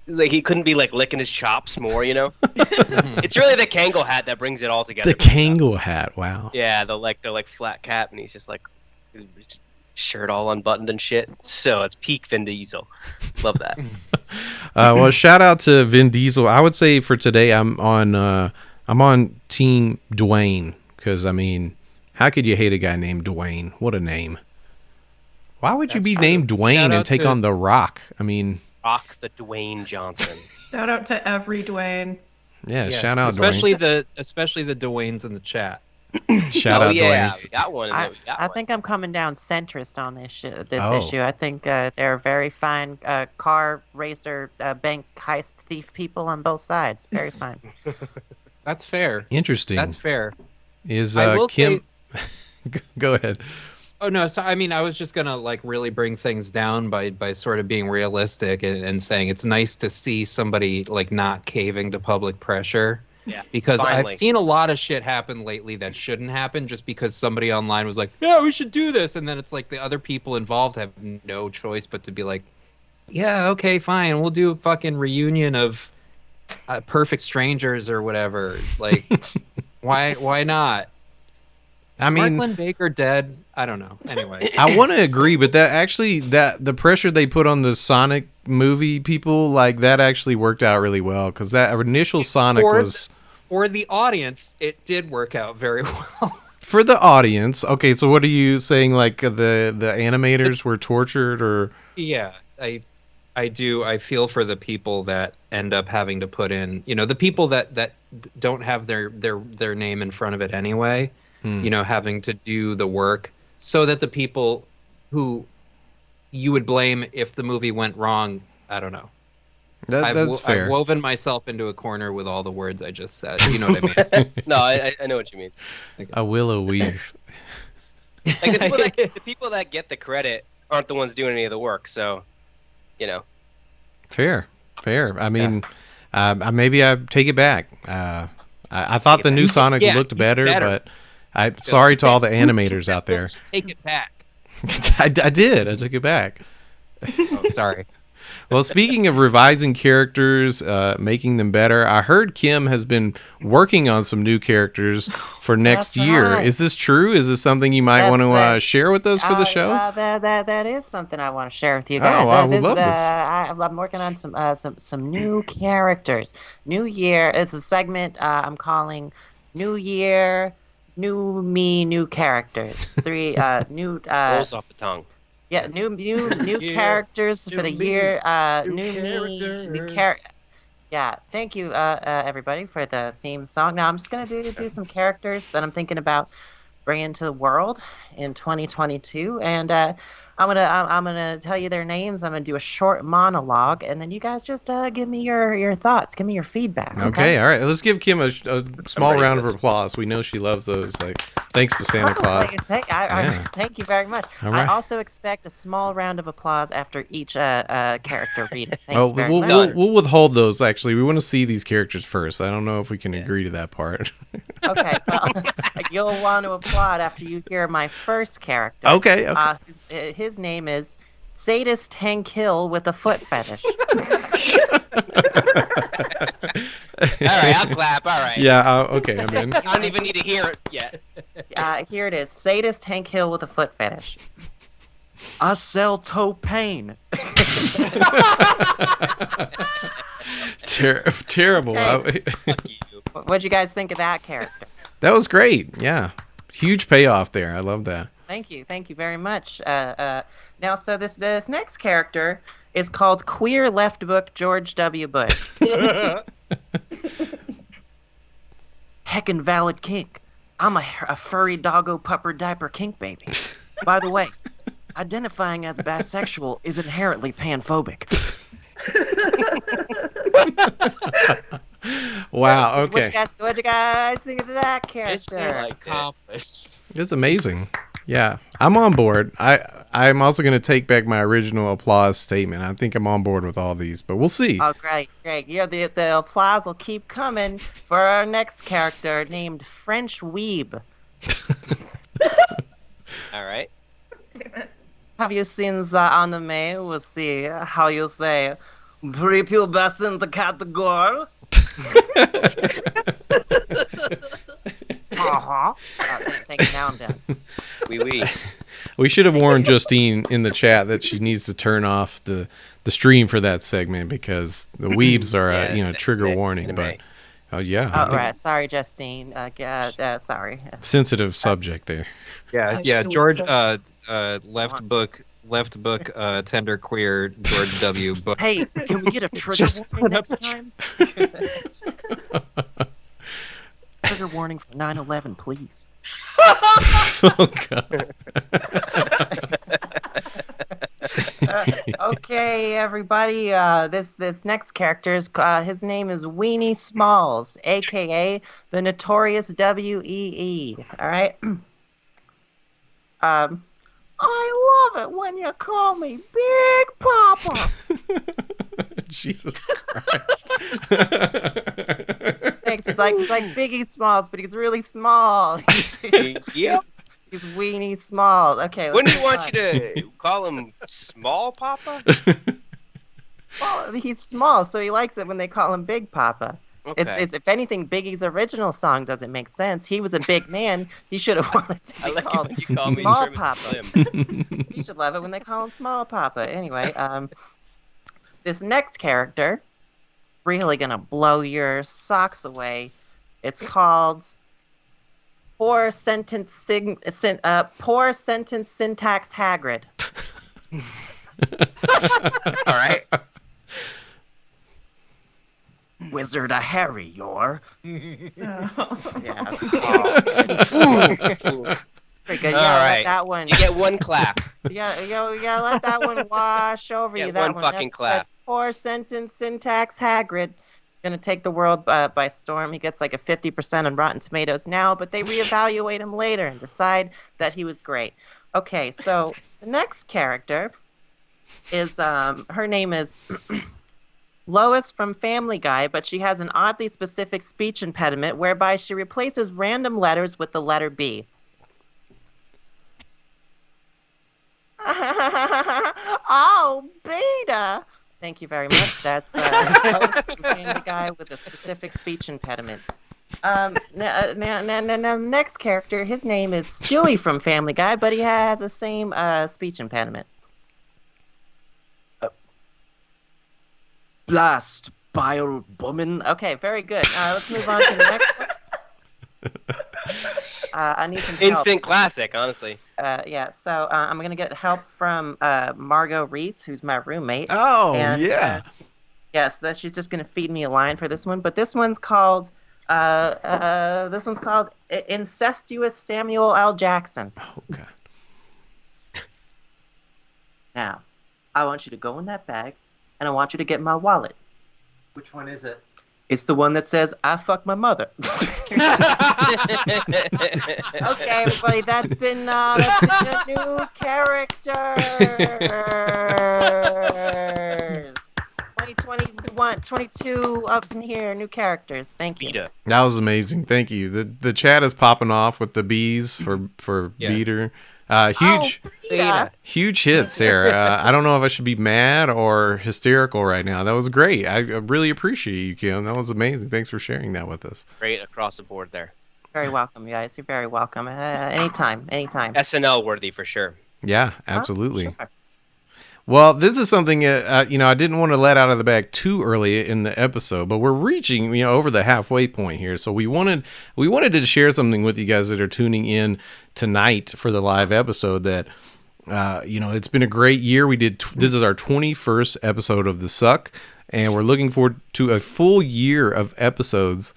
Speaker 5: he couldn't be like licking his chops more, It's really the Kangol hat that brings it all together.
Speaker 1: The Kangol hat, wow.
Speaker 5: Yeah, the flat cap, and he's just like shirt all unbuttoned and shit. So it's peak Vin Diesel. Love that.
Speaker 1: Well, shout out to Vin Diesel. I would say for today, I'm on Team Dwayne, because I mean, how could you hate a guy named Dwayne? What a name! Why would you be named Dwayne and take on The Rock? I mean,
Speaker 5: Rock the Dwayne Johnson.
Speaker 3: Shout out to every Dwayne.
Speaker 1: Yeah, shout out
Speaker 4: especially
Speaker 1: Dwayne.
Speaker 4: especially the Dwaynes in the chat.
Speaker 1: Shout out
Speaker 5: yeah,
Speaker 1: Dwayne.
Speaker 5: we got one.
Speaker 2: I think I'm coming down centrist on this issue. I think they're very fine car racer, bank heist thief people on both sides. Very fine.
Speaker 4: That's fair.
Speaker 1: Interesting.
Speaker 4: That's fair.
Speaker 1: Is
Speaker 4: I will
Speaker 1: Kim? Go ahead.
Speaker 4: Oh no, so I mean, I was just gonna like really bring things down by sort of being realistic and saying it's nice to see somebody like not caving to public pressure.
Speaker 5: Yeah.
Speaker 4: Because
Speaker 5: finally.
Speaker 4: I've seen a lot of shit happen lately that shouldn't happen just because somebody online was like, yeah, we should do this, and then it's like the other people involved have no choice but to be like, yeah, okay, fine, we'll do a fucking reunion of Perfect Strangers or whatever. Like, why not?
Speaker 1: I mean,
Speaker 4: Marklin Baker dead? I don't know. Anyway,
Speaker 1: I want to agree, but that the pressure they put on the Sonic movie people, like that actually worked out really well, because that initial Sonic was
Speaker 4: for the audience, it did work out very well.
Speaker 1: For the audience, okay. So what are you saying? Like the animators were tortured, or?
Speaker 4: Yeah, I do. I feel for the people that end up having to put in, the people that don't have their name in front of it anyway. Having to do the work so that the people who you would blame if the movie went wrong, I don't know.
Speaker 1: That's fair.
Speaker 4: I've woven myself into a corner with all the words I just said. You know what I mean?
Speaker 5: No, I know what you mean.
Speaker 1: A willow weave.
Speaker 5: Like the people that get the credit aren't the ones doing any of the work, so,
Speaker 1: Fair. I mean, maybe I take it back. I thought the new Sonic looked better, but I'm sorry to all the animators out there.
Speaker 4: Take it back.
Speaker 1: I did. I took it back.
Speaker 4: Oh, sorry.
Speaker 1: Well, speaking of revising characters, making them better, I heard Kim has been working on some new characters for next year.
Speaker 2: Right.
Speaker 1: Is this true? Is this something you might want to share with us for the show?
Speaker 2: That is something I want to share with you guys.
Speaker 1: Oh, I would love this.
Speaker 2: I'm working on some new characters. New Year is a segment I'm calling New Year, New Me, New Characters. Three new
Speaker 5: rolls off the tongue.
Speaker 2: Yeah, new characters for the year. New me, new character. Yeah, thank you, everybody, for the theme song. Now I'm just gonna do some characters that I'm thinking about bring into the world in 2022, and I'm gonna tell you their names. I'm gonna do a short monologue, and then you guys just give me your thoughts, give me your feedback.
Speaker 1: Okay, all right. Let's give Kim a small
Speaker 5: ready
Speaker 1: round
Speaker 5: for
Speaker 1: of
Speaker 5: this.
Speaker 1: applause. We know she loves those. Like, thanks to Santa Claus. Yeah.
Speaker 2: Thank you very much.
Speaker 1: All
Speaker 2: I
Speaker 1: right.
Speaker 2: also expect a small round of applause after each character reading. Thank
Speaker 1: Oh,
Speaker 2: you very
Speaker 1: we'll,
Speaker 2: much.
Speaker 1: we'll withhold those. Actually, we want to see these characters first. I don't know if we can agree to that part.
Speaker 2: Okay, well, you'll want to applaud after you hear my first character.
Speaker 1: Okay.
Speaker 2: His name is Sadist Hank Hill with a foot fetish.
Speaker 5: All right, I'll clap. All right.
Speaker 1: Yeah. Okay. I'm in.
Speaker 5: I don't even need to hear it yet.
Speaker 2: Here it is. Sadist Hank Hill with a foot fetish. I sell toe pain.
Speaker 1: Terrible.
Speaker 2: Hey.
Speaker 5: Fuck you.
Speaker 2: What'd you guys think of that character?
Speaker 1: That was great. Yeah. Huge payoff there. I love that.
Speaker 2: Thank you very much. Now, so this next character is called Queer Left Book George W. Bush. Heckin' valid kink. I'm a furry doggo pupper diaper kink baby. By the way, identifying as bisexual is inherently panphobic.
Speaker 1: Wow. Okay.
Speaker 2: What'd you guys think of that
Speaker 5: It's
Speaker 2: character?
Speaker 5: like
Speaker 4: Accomplished.
Speaker 1: It's amazing. Yeah. I'm on board. I'm also going to take back my original applause statement. I think I'm on board with all these, but we'll see.
Speaker 2: Oh, great. Yeah, the applause will keep coming for our next character named French Weeb.
Speaker 5: All right.
Speaker 2: Have you seen the anime with the, how you say, prepubescent category? Uh-huh. Thank you, now I'm done.
Speaker 5: Wee.
Speaker 1: We should have warned Justine in the chat that she needs to turn off the stream for that segment because the weebs are a trigger warning. But yeah, I
Speaker 2: Oh,
Speaker 1: think
Speaker 2: right. Sorry, Justine. Sorry.
Speaker 1: sensitive subject there.
Speaker 4: Yeah. George, left book, tender queer George W. Bush.
Speaker 2: Hey, can we get a trigger
Speaker 4: Just
Speaker 2: warning
Speaker 4: put up
Speaker 2: next time? Trigger warning for 9/11, please.
Speaker 1: Oh God.
Speaker 2: Okay, everybody. This next character is his name is Weenie Smalls, aka the Notorious WEE. All right. I love it when you call me Big Papa.
Speaker 1: Jesus Christ.
Speaker 2: Thanks. It's like Biggie Smalls, but he's really small.
Speaker 5: Yep.
Speaker 2: He's Weenie Smalls. Okay.
Speaker 5: Wouldn't
Speaker 2: let's
Speaker 5: you want
Speaker 2: move
Speaker 5: you
Speaker 2: on.
Speaker 5: to call him Small Papa?
Speaker 2: Well, he's small, so he likes it when they call him Big Papa.
Speaker 5: Okay.
Speaker 2: It's if anything, Biggie's original song doesn't make sense. He was a big man. He should have wanted to
Speaker 5: I
Speaker 2: be
Speaker 5: like it
Speaker 2: called
Speaker 5: when you call me
Speaker 2: Small
Speaker 5: Trim and
Speaker 2: Papa.
Speaker 5: Slim.
Speaker 2: You should love it when they call him Small Papa. Anyway, this next character, really gonna blow your socks away. It's called Poor Sentence Syntax Hagrid.
Speaker 5: All right.
Speaker 2: Wizard of Harry, you're. Yeah. Pretty good.
Speaker 5: All
Speaker 2: Yeah,
Speaker 5: right.
Speaker 2: let that one.
Speaker 5: You get one clap.
Speaker 2: Yeah, let that one wash over
Speaker 5: Yeah,
Speaker 2: you. That
Speaker 5: one fucking clap.
Speaker 2: That's Poor Sentence Syntax Hagrid. Gonna take the world by storm. He gets like a 50% on Rotten Tomatoes now, but they reevaluate him later and decide that he was great. Okay, so the next character is her name is Lois from Family Guy, but she has an oddly specific speech impediment whereby she replaces random letters with the letter B. Oh, beta! Thank you very much. That's Lois from Family Guy with a specific speech impediment. Now, next character, his name is Stewie from Family Guy, but he has the same speech impediment. Blast, bile woman. Okay, very good. Let's move on to the next one. I need some help.
Speaker 5: Instant classic, honestly.
Speaker 2: Yeah, so I'm going to get help from Margot Reese, who's my roommate.
Speaker 1: Oh,
Speaker 2: And,
Speaker 1: yeah.
Speaker 2: Yeah, so she's just going to feed me a line for this one. But this one's called This one's called Incestuous Samuel L. Jackson.
Speaker 1: Oh God.
Speaker 2: Now, I want you to go in that bag, and I want you to get my wallet.
Speaker 6: Which one is it?
Speaker 2: It's the one that says, I fuck my mother. Okay, everybody, that's been your new characters. 2021, 22 up in here, new characters. Thank you.
Speaker 5: Beta.
Speaker 1: That was amazing. Thank you. The chat is popping off with the bees for
Speaker 4: Yeah.
Speaker 1: Beater.
Speaker 2: Huge,
Speaker 1: Huge hits there. I don't know if I should be mad or hysterical right now. That was great. I really appreciate you, Kim. That was amazing. Thanks for sharing that with us.
Speaker 5: Great across the board there.
Speaker 2: Very welcome, you guys. You're very welcome. Anytime.
Speaker 5: SNL worthy for sure.
Speaker 1: Yeah, absolutely.
Speaker 2: Sure.
Speaker 1: Well, this is something I didn't want to let out of the bag too early in the episode, but we're reaching over the halfway point here. So we wanted to share something with you guys that are tuning in tonight for the live episode. That it's been a great year. This is our 21st episode of the Succ, and we're looking forward to a full year of episodes.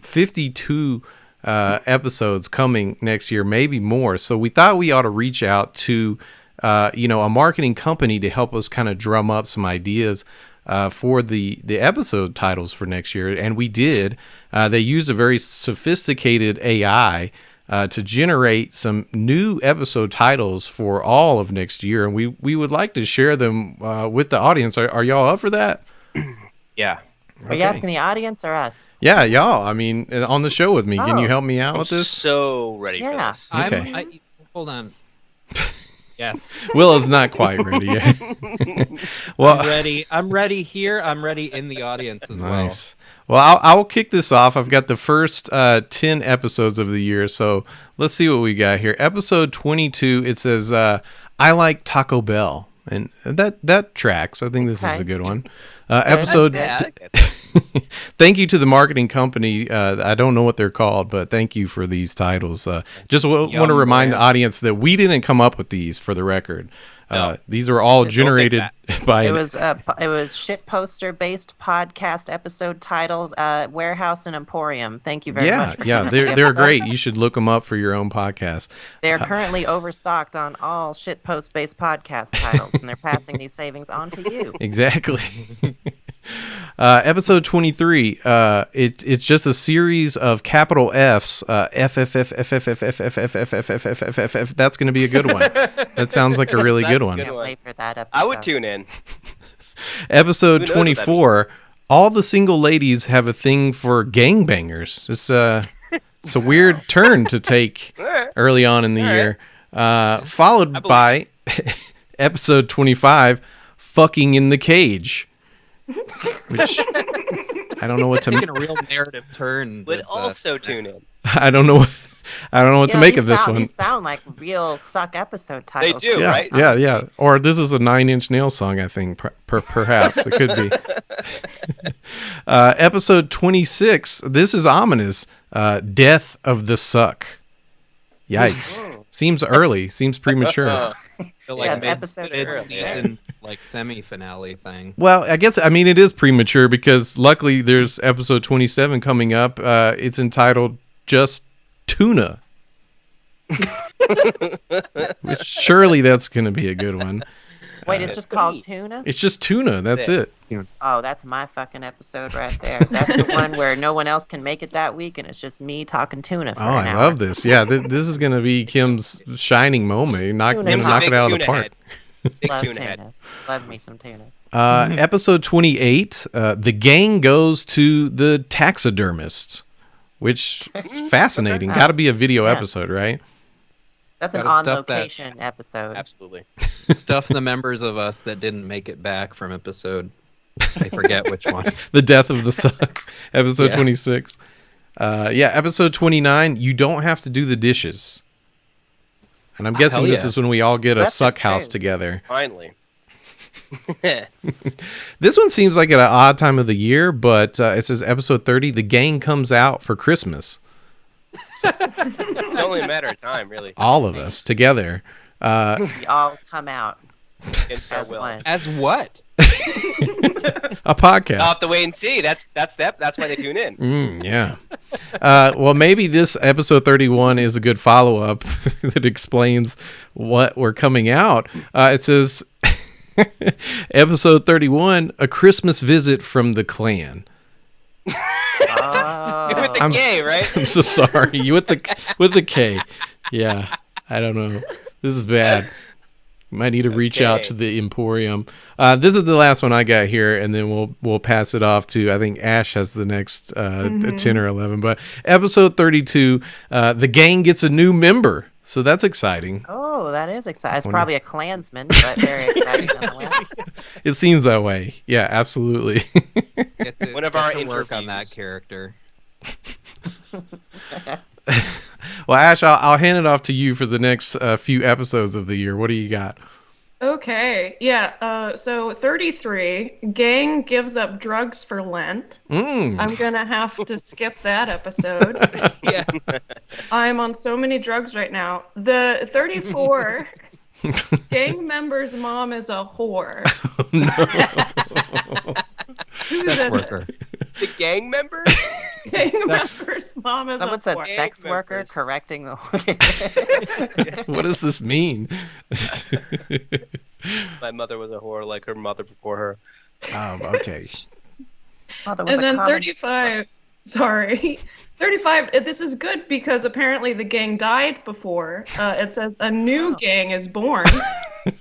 Speaker 1: 52 episodes coming next year, maybe more. So we thought we ought to reach out to a marketing company to help us kind of drum up some ideas for the episode titles for next year. And we did. They used a very sophisticated AI to generate some new episode titles for all of next year. And we would like to share them with the audience. Are y'all up for that?
Speaker 5: Yeah.
Speaker 2: Are you asking the audience or us?
Speaker 1: Yeah, y'all. I mean, on the show with me. Can you help me out
Speaker 5: I'm
Speaker 1: with this?
Speaker 5: so ready for
Speaker 2: Yeah.
Speaker 5: this.
Speaker 1: Okay.
Speaker 4: Hold on. Yes.
Speaker 1: Willow's not quite ready yet. Well,
Speaker 4: I'm ready. I'm ready here. I'm ready in the audience as
Speaker 1: nice. Well, I'll kick this off. I've got the first 10 episodes of the year, so let's see what we got here. Episode 22, it says, I like Taco Bell. And that tracks. I think this is a good one. Episode. Thank you to the marketing company. I don't know what they're called, but thank you for these titles. Just want to remind the audience that we didn't come up with these, for the record. These are all generated by.
Speaker 2: It was shit poster based podcast episode titles. Warehouse and Emporium. Thank you very much.
Speaker 1: They're great. You should look them up for your own podcast.
Speaker 2: They are currently overstocked on all shit post based podcast titles, and they're passing these savings on to you.
Speaker 1: Exactly. Episode 23. It's just a series of capital F's. F. That's going to be a good one. That sounds like a really good one.
Speaker 2: Can't wait for that episode.
Speaker 5: I would tune in.
Speaker 1: Episode 24. All the single ladies have a thing for gangbangers. It's a weird turn to take early on in the year. Followed by episode 25. Fucking in the cage. Which I don't know what to
Speaker 4: Taking a real narrative turn.
Speaker 5: Would also tune in.
Speaker 1: I don't know what to make of this one.
Speaker 2: These sound like real Succ episode titles.
Speaker 5: They do, right?
Speaker 1: Yeah. Or this is a 9 Inch Nails song, I think. Perhaps it could be. Episode 26. This is ominous. Death of the Succ. Yikes. Seems early. Seems premature.
Speaker 2: It's episode
Speaker 4: mid-season, semi-finale thing.
Speaker 1: Well, it is premature because luckily there's episode 27 coming up. It's entitled Just Tuna. Which surely that's going to be a good one.
Speaker 2: Wait, it's just called Tuna?
Speaker 1: It's just tuna. That's it.
Speaker 2: Oh, that's my fucking episode right there. That's the one where no one else can make it that week, and it's just me talking tuna for an hour.
Speaker 1: Love this. Yeah, this is going to be Kim's shining moment. You're going to knock it out of the park.
Speaker 2: Love tuna. Love me some tuna.
Speaker 1: Episode 28, the gang goes to the taxidermist, which is fascinating. Got to be a video episode, right?
Speaker 2: That's an on-location episode.
Speaker 5: Absolutely.
Speaker 4: Stuff the members of us that didn't make it back from episode. I forget which one.
Speaker 1: The Death of the Succ, episode 26. Episode 29, you don't have to do the dishes. And I'm guessing this is when we all get a Succ house together.
Speaker 5: Finally.
Speaker 1: This one seems like at an odd time of the year, but it says episode 30, the gang comes out for Christmas.
Speaker 5: It's only a matter of time, really.
Speaker 1: All of us together.
Speaker 2: We all come out
Speaker 5: Against our
Speaker 2: as
Speaker 5: will.
Speaker 2: one.
Speaker 4: As what?
Speaker 1: a podcast.
Speaker 5: I'll have to wait and see. That's why they tune in.
Speaker 1: Yeah. Well, maybe this episode 31 is a good follow-up that explains what we're coming out. It says, episode 31, A Christmas Visit from the Clan.
Speaker 5: With the K, right?
Speaker 1: I'm so sorry. You with the K. Yeah. I don't know. This is bad. Might need to reach out to the Emporium. This is the last one I got here, and then we'll pass it off to, I think Ash has the next 10 or 11. But episode 32, the gang gets a new member. So that's exciting.
Speaker 2: Oh, that is exciting. It's probably a Klansman, but very exciting nonetheless.
Speaker 1: It seems that way. Yeah, absolutely.
Speaker 4: One of our work on that character.
Speaker 1: Well, Ash, I'll hand it off to you for the next few episodes of the year. What do you got?
Speaker 3: Okay, yeah. So 33, gang gives up drugs for Lent. I'm gonna have to skip that episode.
Speaker 4: Yeah.
Speaker 3: I'm on so many drugs right now. The 34, gang member's mom is a whore. Who
Speaker 4: Sex
Speaker 3: does
Speaker 4: worker.
Speaker 5: The gang member?
Speaker 3: Gang member's mom is
Speaker 2: Someone
Speaker 3: a
Speaker 2: said
Speaker 3: whore.
Speaker 2: sex
Speaker 5: Gang
Speaker 2: worker,
Speaker 5: members.
Speaker 2: correcting the...
Speaker 1: What does this mean?
Speaker 5: My mother was a whore like her mother before her.
Speaker 1: Okay.
Speaker 2: Oh, there was
Speaker 3: And
Speaker 2: a
Speaker 3: then
Speaker 2: common-
Speaker 3: 35, sorry. 35, this is good because apparently the gang died before. It says a new gang is born.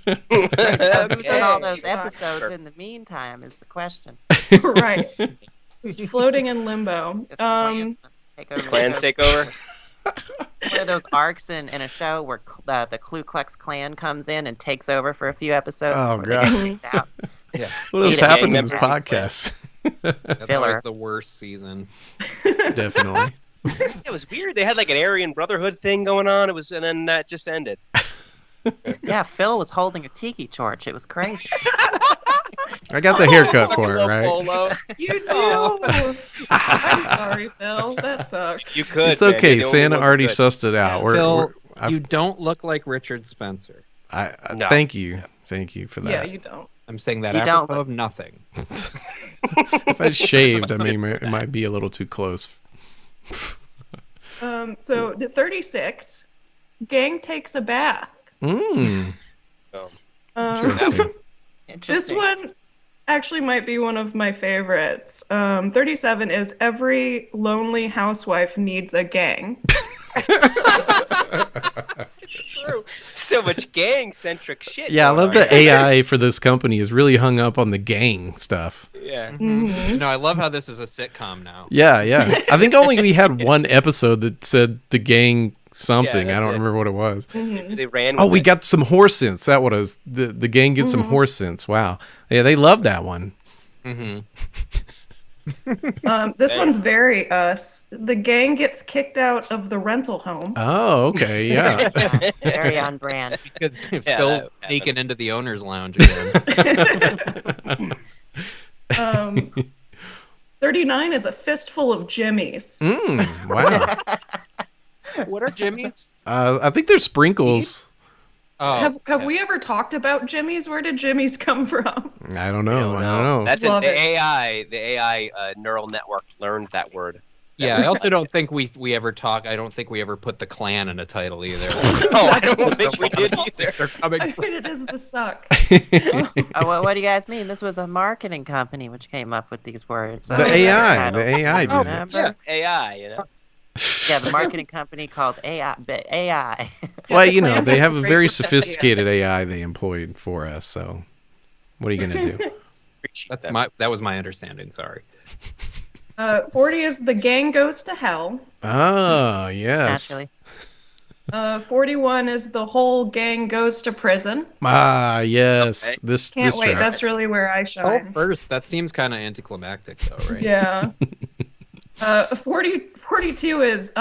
Speaker 2: Who's in all
Speaker 5: Okay.
Speaker 2: those episodes in the meantime is the question.
Speaker 3: Right. Just floating in limbo.
Speaker 2: Just Klansmen take over the
Speaker 5: Clans
Speaker 2: show.
Speaker 5: take over.
Speaker 2: One of those arcs in a show where the Ku Klux Klan comes in and takes over for a few episodes.
Speaker 1: Oh,
Speaker 2: before they get
Speaker 1: God.
Speaker 2: kicked out.
Speaker 4: Yeah.
Speaker 1: What else
Speaker 2: Need a
Speaker 1: happened
Speaker 2: gang
Speaker 1: in this
Speaker 2: member.
Speaker 1: podcast?
Speaker 4: That's
Speaker 2: Filler.
Speaker 4: always the worst season.
Speaker 1: Definitely.
Speaker 5: It was weird. They had like an Aryan Brotherhood thing going on. And then that just ended.
Speaker 2: Yeah, Phil was holding a tiki torch. It was crazy.
Speaker 1: I got the haircut for it,
Speaker 5: Fucking
Speaker 1: right?
Speaker 5: Polo.
Speaker 3: You do. I'm sorry, Phil. That sucks.
Speaker 5: You could.
Speaker 1: It's
Speaker 5: man.
Speaker 1: okay.
Speaker 5: You're the only
Speaker 1: Santa
Speaker 5: one who
Speaker 1: already
Speaker 5: could.
Speaker 1: sussed it out.
Speaker 4: Phil,
Speaker 1: I've-
Speaker 4: you don't look like Richard Spencer.
Speaker 5: No.
Speaker 1: Thank you. Thank you for that.
Speaker 3: Yeah, you don't.
Speaker 4: I'm saying that
Speaker 2: You don't
Speaker 4: apropos of nothing.
Speaker 1: If I shaved, I mean, it might be a little too close.
Speaker 3: So the 36, gang takes a bath.
Speaker 1: Mm, interesting.
Speaker 3: This
Speaker 2: Interesting.
Speaker 3: one actually might be one of my favorites. 37 is every lonely housewife needs a gang.
Speaker 5: True. So much gang-centric shit.
Speaker 1: Yeah, I
Speaker 5: going
Speaker 1: love
Speaker 5: on.
Speaker 1: the AI for this company is really hung up on the gang stuff.
Speaker 5: Yeah.
Speaker 4: No, I love how this is a sitcom now.
Speaker 1: Yeah, yeah. I think only we had one episode that said the gang something.
Speaker 5: Yeah,
Speaker 1: I don't
Speaker 5: that's it.
Speaker 1: remember what it was.
Speaker 5: They ran.
Speaker 1: Oh,
Speaker 5: with
Speaker 1: we
Speaker 5: it.
Speaker 1: got some horse sense. That was the gang gets some horse sense. Wow. Yeah, they love that one.
Speaker 4: Mm-hmm.
Speaker 3: This one's very us. The gang gets kicked out of the rental home.
Speaker 1: Oh, okay. Yeah.
Speaker 2: Very on brand.
Speaker 4: Because
Speaker 5: that
Speaker 4: Phil's
Speaker 5: would
Speaker 4: sneaking into the owner's lounge again.
Speaker 3: 39 is a fistful of jimmies.
Speaker 1: Wow.
Speaker 4: What are Jimmy's?
Speaker 1: I think there's sprinkles.
Speaker 4: Oh,
Speaker 3: Have we ever talked about jimmies? Where did jimmies come from?
Speaker 1: I don't know. I don't know.
Speaker 5: That's
Speaker 3: Love
Speaker 5: the
Speaker 3: it.
Speaker 5: AI. The AI neural network learned that word.
Speaker 4: yeah. I also don't think we ever talk. I don't think we ever put the clan in a title either.
Speaker 5: Oh, I don't think we did either.
Speaker 4: They're coming
Speaker 3: I
Speaker 4: from-
Speaker 3: mean, it is the suck.
Speaker 2: Oh, what do you guys mean? This was a marketing company which came up with these words.
Speaker 1: The AI. The AI did it.
Speaker 2: Remember?
Speaker 4: Yeah.
Speaker 5: AI, you know.
Speaker 2: Yeah, the marketing company called AI. AI.
Speaker 1: Well,
Speaker 3: the
Speaker 1: you know,
Speaker 3: plans
Speaker 1: they
Speaker 3: are
Speaker 1: have a
Speaker 3: great
Speaker 1: very
Speaker 3: for
Speaker 1: sophisticated AI they employed for us. So, what are you gonna do?
Speaker 5: Appreciate
Speaker 4: That was my understanding. Sorry.
Speaker 3: 40 is the gang goes to hell.
Speaker 1: Oh, yes.
Speaker 2: Naturally.
Speaker 3: 41 is the whole gang goes to prison.
Speaker 1: Ah, yes.
Speaker 5: Okay.
Speaker 1: This
Speaker 3: Can't
Speaker 1: this
Speaker 3: wait.
Speaker 1: track.
Speaker 3: That's really where I
Speaker 4: Oh,
Speaker 3: shine.
Speaker 4: first, that seems kind of anticlimactic, though, right?
Speaker 3: Yeah. 42 is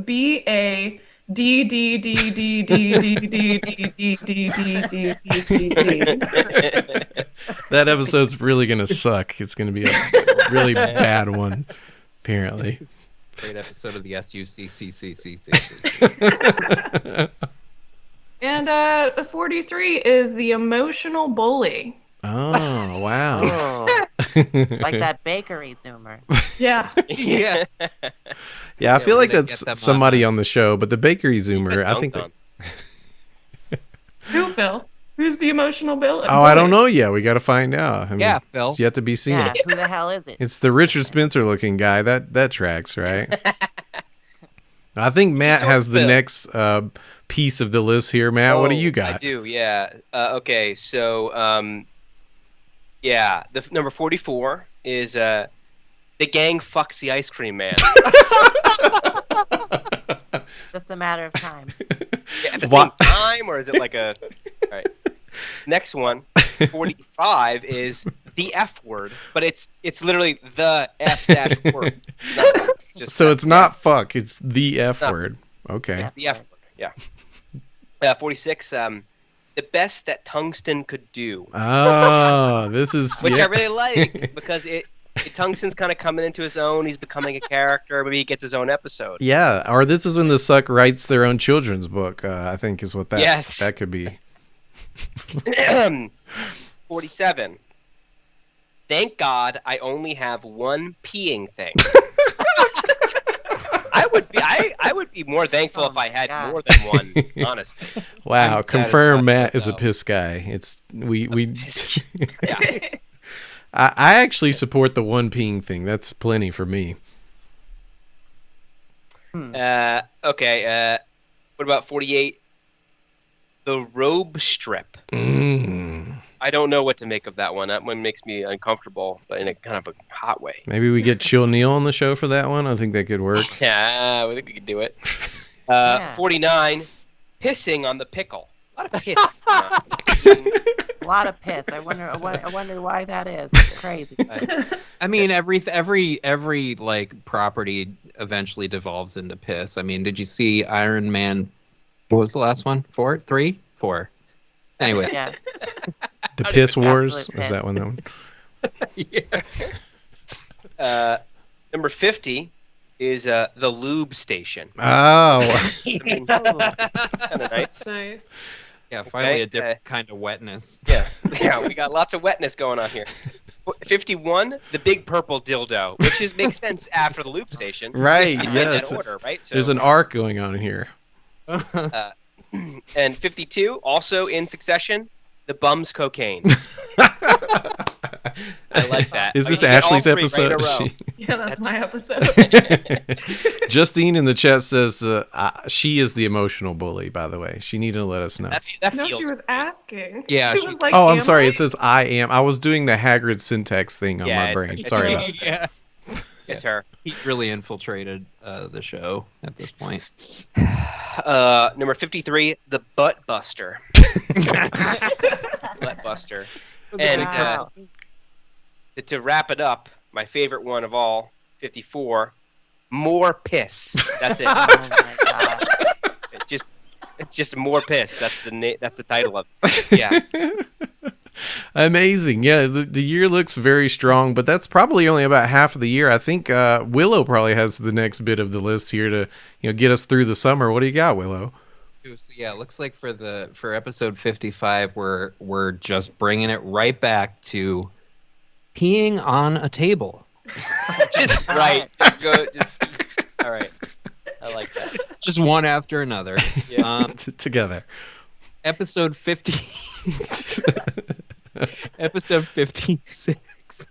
Speaker 3: B A D D D D D D D D D D D D D.
Speaker 1: That episode's really gonna suck. It's gonna be a really bad one, apparently.
Speaker 4: Great episode of the SUCCCCC.
Speaker 3: And 43 is the emotional bully.
Speaker 1: Oh, wow.
Speaker 2: Oh. Like that bakery zoomer.
Speaker 3: Yeah.
Speaker 4: Yeah.
Speaker 1: Yeah, I feel like
Speaker 4: we're gonna
Speaker 1: that's
Speaker 4: get them
Speaker 1: somebody
Speaker 4: on
Speaker 1: on the show, but the bakery zoomer, I
Speaker 5: Dunked
Speaker 1: think.
Speaker 5: on.
Speaker 3: Who, Phil? Who's the emotional bill?
Speaker 1: Oh, I don't know yet. We got to find out. I mean,
Speaker 4: Yeah, Phil.
Speaker 1: it's yet to be seen.
Speaker 2: Yeah, who the hell is it?
Speaker 1: It's the Richard Spencer looking guy. That tracks, right? I think Matt has the
Speaker 5: Phil.
Speaker 1: next piece of the list here. Matt, what do you
Speaker 5: I
Speaker 1: got?
Speaker 5: do, yeah. Okay, so yeah, the number 44 is the gang fucks the ice cream man.
Speaker 2: Just a matter of time.
Speaker 5: Yeah, at the
Speaker 1: Wha-
Speaker 5: same time, or is it like a? All right. Next one, 45 is the F word, but it's literally the F dash word.
Speaker 1: So it's not fuck. It's the F
Speaker 5: No.
Speaker 1: word. Okay.
Speaker 2: Yeah.
Speaker 5: It's the F word. Yeah. 46. The best that tungsten could do,
Speaker 1: Oh, this is
Speaker 5: which
Speaker 1: yeah.
Speaker 5: I really like because tungsten's kind of coming into his own. He's becoming a character. Maybe he gets his own episode.
Speaker 1: Yeah, or this is when the Succ writes their own children's book. I think is what that
Speaker 5: Yes.
Speaker 1: that could be.
Speaker 5: 47. Thank God I only have one peeing thing. I would be more thankful
Speaker 2: Oh
Speaker 5: if I had
Speaker 2: my God.
Speaker 5: more than one, honestly.
Speaker 1: Wow,
Speaker 4: I'm
Speaker 1: confirm
Speaker 4: satisfied
Speaker 1: Matt
Speaker 4: with
Speaker 1: is a
Speaker 4: that.
Speaker 1: piss guy. It's we
Speaker 5: Yeah.
Speaker 1: I actually support the one peeing thing. That's plenty for me.
Speaker 5: Okay. What about 48? The robe strip. I don't know what to make of that one. That one makes me uncomfortable, but in a kind of a hot way.
Speaker 1: Maybe we get Chill Neil on the show for that one. I think that could work.
Speaker 5: Yeah, I think we could do it.
Speaker 2: Yeah.
Speaker 5: 49. Pissing on the pickle. A lot of piss. going on.
Speaker 2: A lot of piss. I wonder why that is. It's crazy.
Speaker 4: I mean, every like property eventually devolves into piss. I mean, did you see Iron Man? What was the last one? 4, 3, 4. Anyway,
Speaker 2: Yeah.
Speaker 1: The Piss Wars.
Speaker 2: Absolute
Speaker 1: Is that
Speaker 2: piss.
Speaker 1: one? Known?
Speaker 4: yeah.
Speaker 5: Number 50 is the Lube Station.
Speaker 1: Oh,
Speaker 5: I mean,
Speaker 2: Ooh.
Speaker 5: it's kind of nice.
Speaker 3: Nice.
Speaker 4: Yeah, finally
Speaker 5: Okay,
Speaker 4: a different kind of wetness.
Speaker 5: Yeah, we got lots of wetness going on here. 51, the big purple dildo, which makes sense after the Lube Station.
Speaker 1: right.
Speaker 5: In
Speaker 1: Yes.
Speaker 5: that order, right? So,
Speaker 1: There's an arc going on here.
Speaker 5: and 52, also in succession, the bum's cocaine. I like that.
Speaker 1: Is
Speaker 5: Oh,
Speaker 1: this
Speaker 5: you get all
Speaker 1: Ashley's
Speaker 5: three right in
Speaker 1: episode?
Speaker 5: a row.
Speaker 3: Yeah, that's my episode.
Speaker 1: Justine in the chat says she is the emotional bully, by the way. She needed to let us know.
Speaker 5: That
Speaker 3: No,
Speaker 5: feels
Speaker 3: she was asking.
Speaker 4: Yeah,
Speaker 3: she
Speaker 4: she-
Speaker 3: was like,
Speaker 1: Oh, I'm
Speaker 3: "Am
Speaker 1: sorry.
Speaker 3: I?"
Speaker 1: It says I am. I was doing the Hagrid syntax thing on
Speaker 5: Yeah,
Speaker 1: my
Speaker 5: it's-
Speaker 1: brain.
Speaker 5: it's
Speaker 1: Sorry
Speaker 5: her.
Speaker 1: about that.
Speaker 4: Yeah.
Speaker 5: It's her.
Speaker 4: He's really infiltrated the show at this point.
Speaker 5: Number 53, the butt buster. Butt buster. And
Speaker 2: Wow.
Speaker 5: to wrap it up, my favorite one of all, 54, more piss. That's it.
Speaker 2: Oh my God.
Speaker 5: It's just more piss. That's the title of it. Yeah.
Speaker 1: Amazing. Yeah, the year looks very strong, but that's probably only about half of the year. I think Willow probably has the next bit of the list here to get us through the summer. What do you got, Willow?
Speaker 4: So yeah, it looks like for episode 55, we're just bringing it right back to peeing on a table.
Speaker 5: Just right. Just go. All right. I like that.
Speaker 4: Just one after another.
Speaker 5: Yeah.
Speaker 1: Together.
Speaker 4: Episode 50. Episode 56.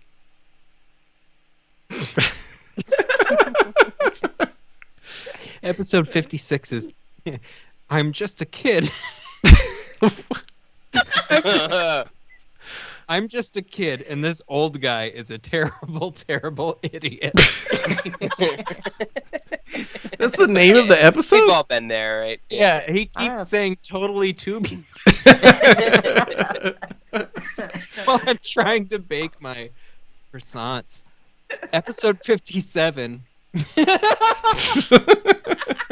Speaker 4: Episode 56 is I'm just a kid. I'm just a kid, and this old guy is a terrible, terrible idiot.
Speaker 1: That's the name of the episode?
Speaker 5: We've all been there, right?
Speaker 4: Yeah, he
Speaker 2: Ah.
Speaker 4: keeps saying totally to me while I'm trying to bake my croissants. Episode 57.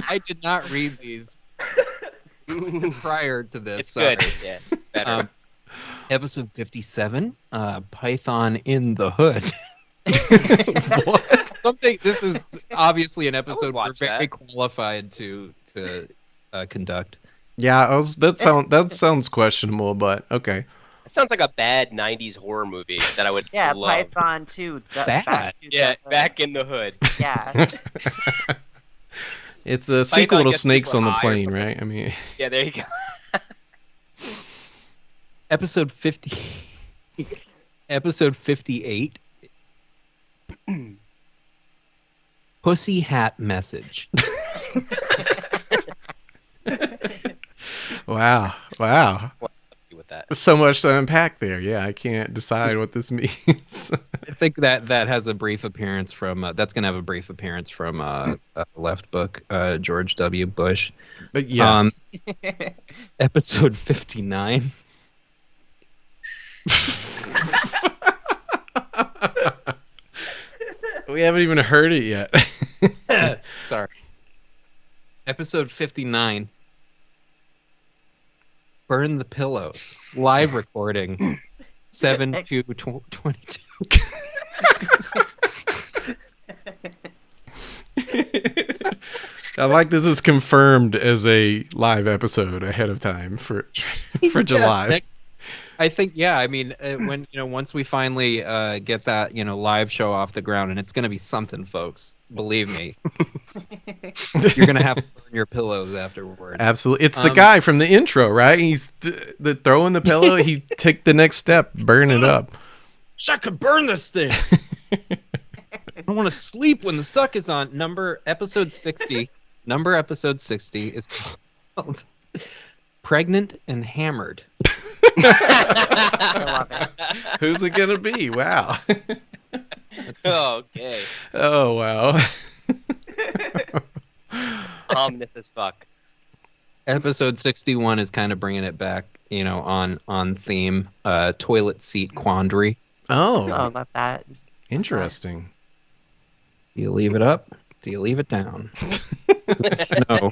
Speaker 4: I did not read these prior to this.
Speaker 5: It's
Speaker 4: sorry.
Speaker 5: good. Yeah, it's better.
Speaker 4: Episode 57, Python in the Hood.
Speaker 1: What?
Speaker 4: Something. This is obviously an episode we're
Speaker 5: watch
Speaker 4: very
Speaker 5: that.
Speaker 4: qualified to conduct.
Speaker 1: Yeah, that sounds questionable, but okay.
Speaker 5: It sounds like a bad '90s horror movie that I would
Speaker 2: Yeah,
Speaker 5: love.
Speaker 2: Python 2.
Speaker 4: Bad.
Speaker 5: Yeah, Back in the Hood.
Speaker 2: Yeah.
Speaker 1: It's a sequel to
Speaker 5: gets
Speaker 1: Snakes
Speaker 5: super
Speaker 1: on the
Speaker 5: high or
Speaker 1: Plane,
Speaker 5: something.
Speaker 1: right? I mean,
Speaker 5: Yeah, there you go.
Speaker 4: Episode 50. Episode 58. Pussy hat message.
Speaker 1: wow.
Speaker 5: With that.
Speaker 1: So much to unpack there. Yeah, I can't decide what this means.
Speaker 4: I think that has a brief appearance from that's gonna have a brief appearance from Left Book, George W. Bush.
Speaker 1: But yeah,
Speaker 4: Episode 59.
Speaker 1: we haven't even heard it yet.
Speaker 4: Sorry. Episode 59. Burn the pillows. Live recording. 7/2/22.
Speaker 1: I like this is confirmed as a live episode ahead of time for July.
Speaker 4: I think, yeah. I mean, when once we finally get that live show off the ground, and it's going to be something, folks. Believe me, you're going to have to burn your pillows afterward.
Speaker 1: Absolutely, it's the guy from the intro, right? He's throwing the pillow. He take the next step, burn it up.
Speaker 4: I could burn this thing. I want to sleep when the suck is on. Episode 60 is called Pregnant and Hammered.
Speaker 2: I love it.
Speaker 1: Who's it gonna be? Wow.
Speaker 5: Okay.
Speaker 1: Oh wow.
Speaker 5: Ominous as fuck.
Speaker 4: Episode 61 is kind of bringing it back, on theme. Toilet seat quandary.
Speaker 2: Oh,
Speaker 1: Oh,
Speaker 2: love that.
Speaker 1: interesting.
Speaker 4: Do you leave it up? Do you leave it down? No.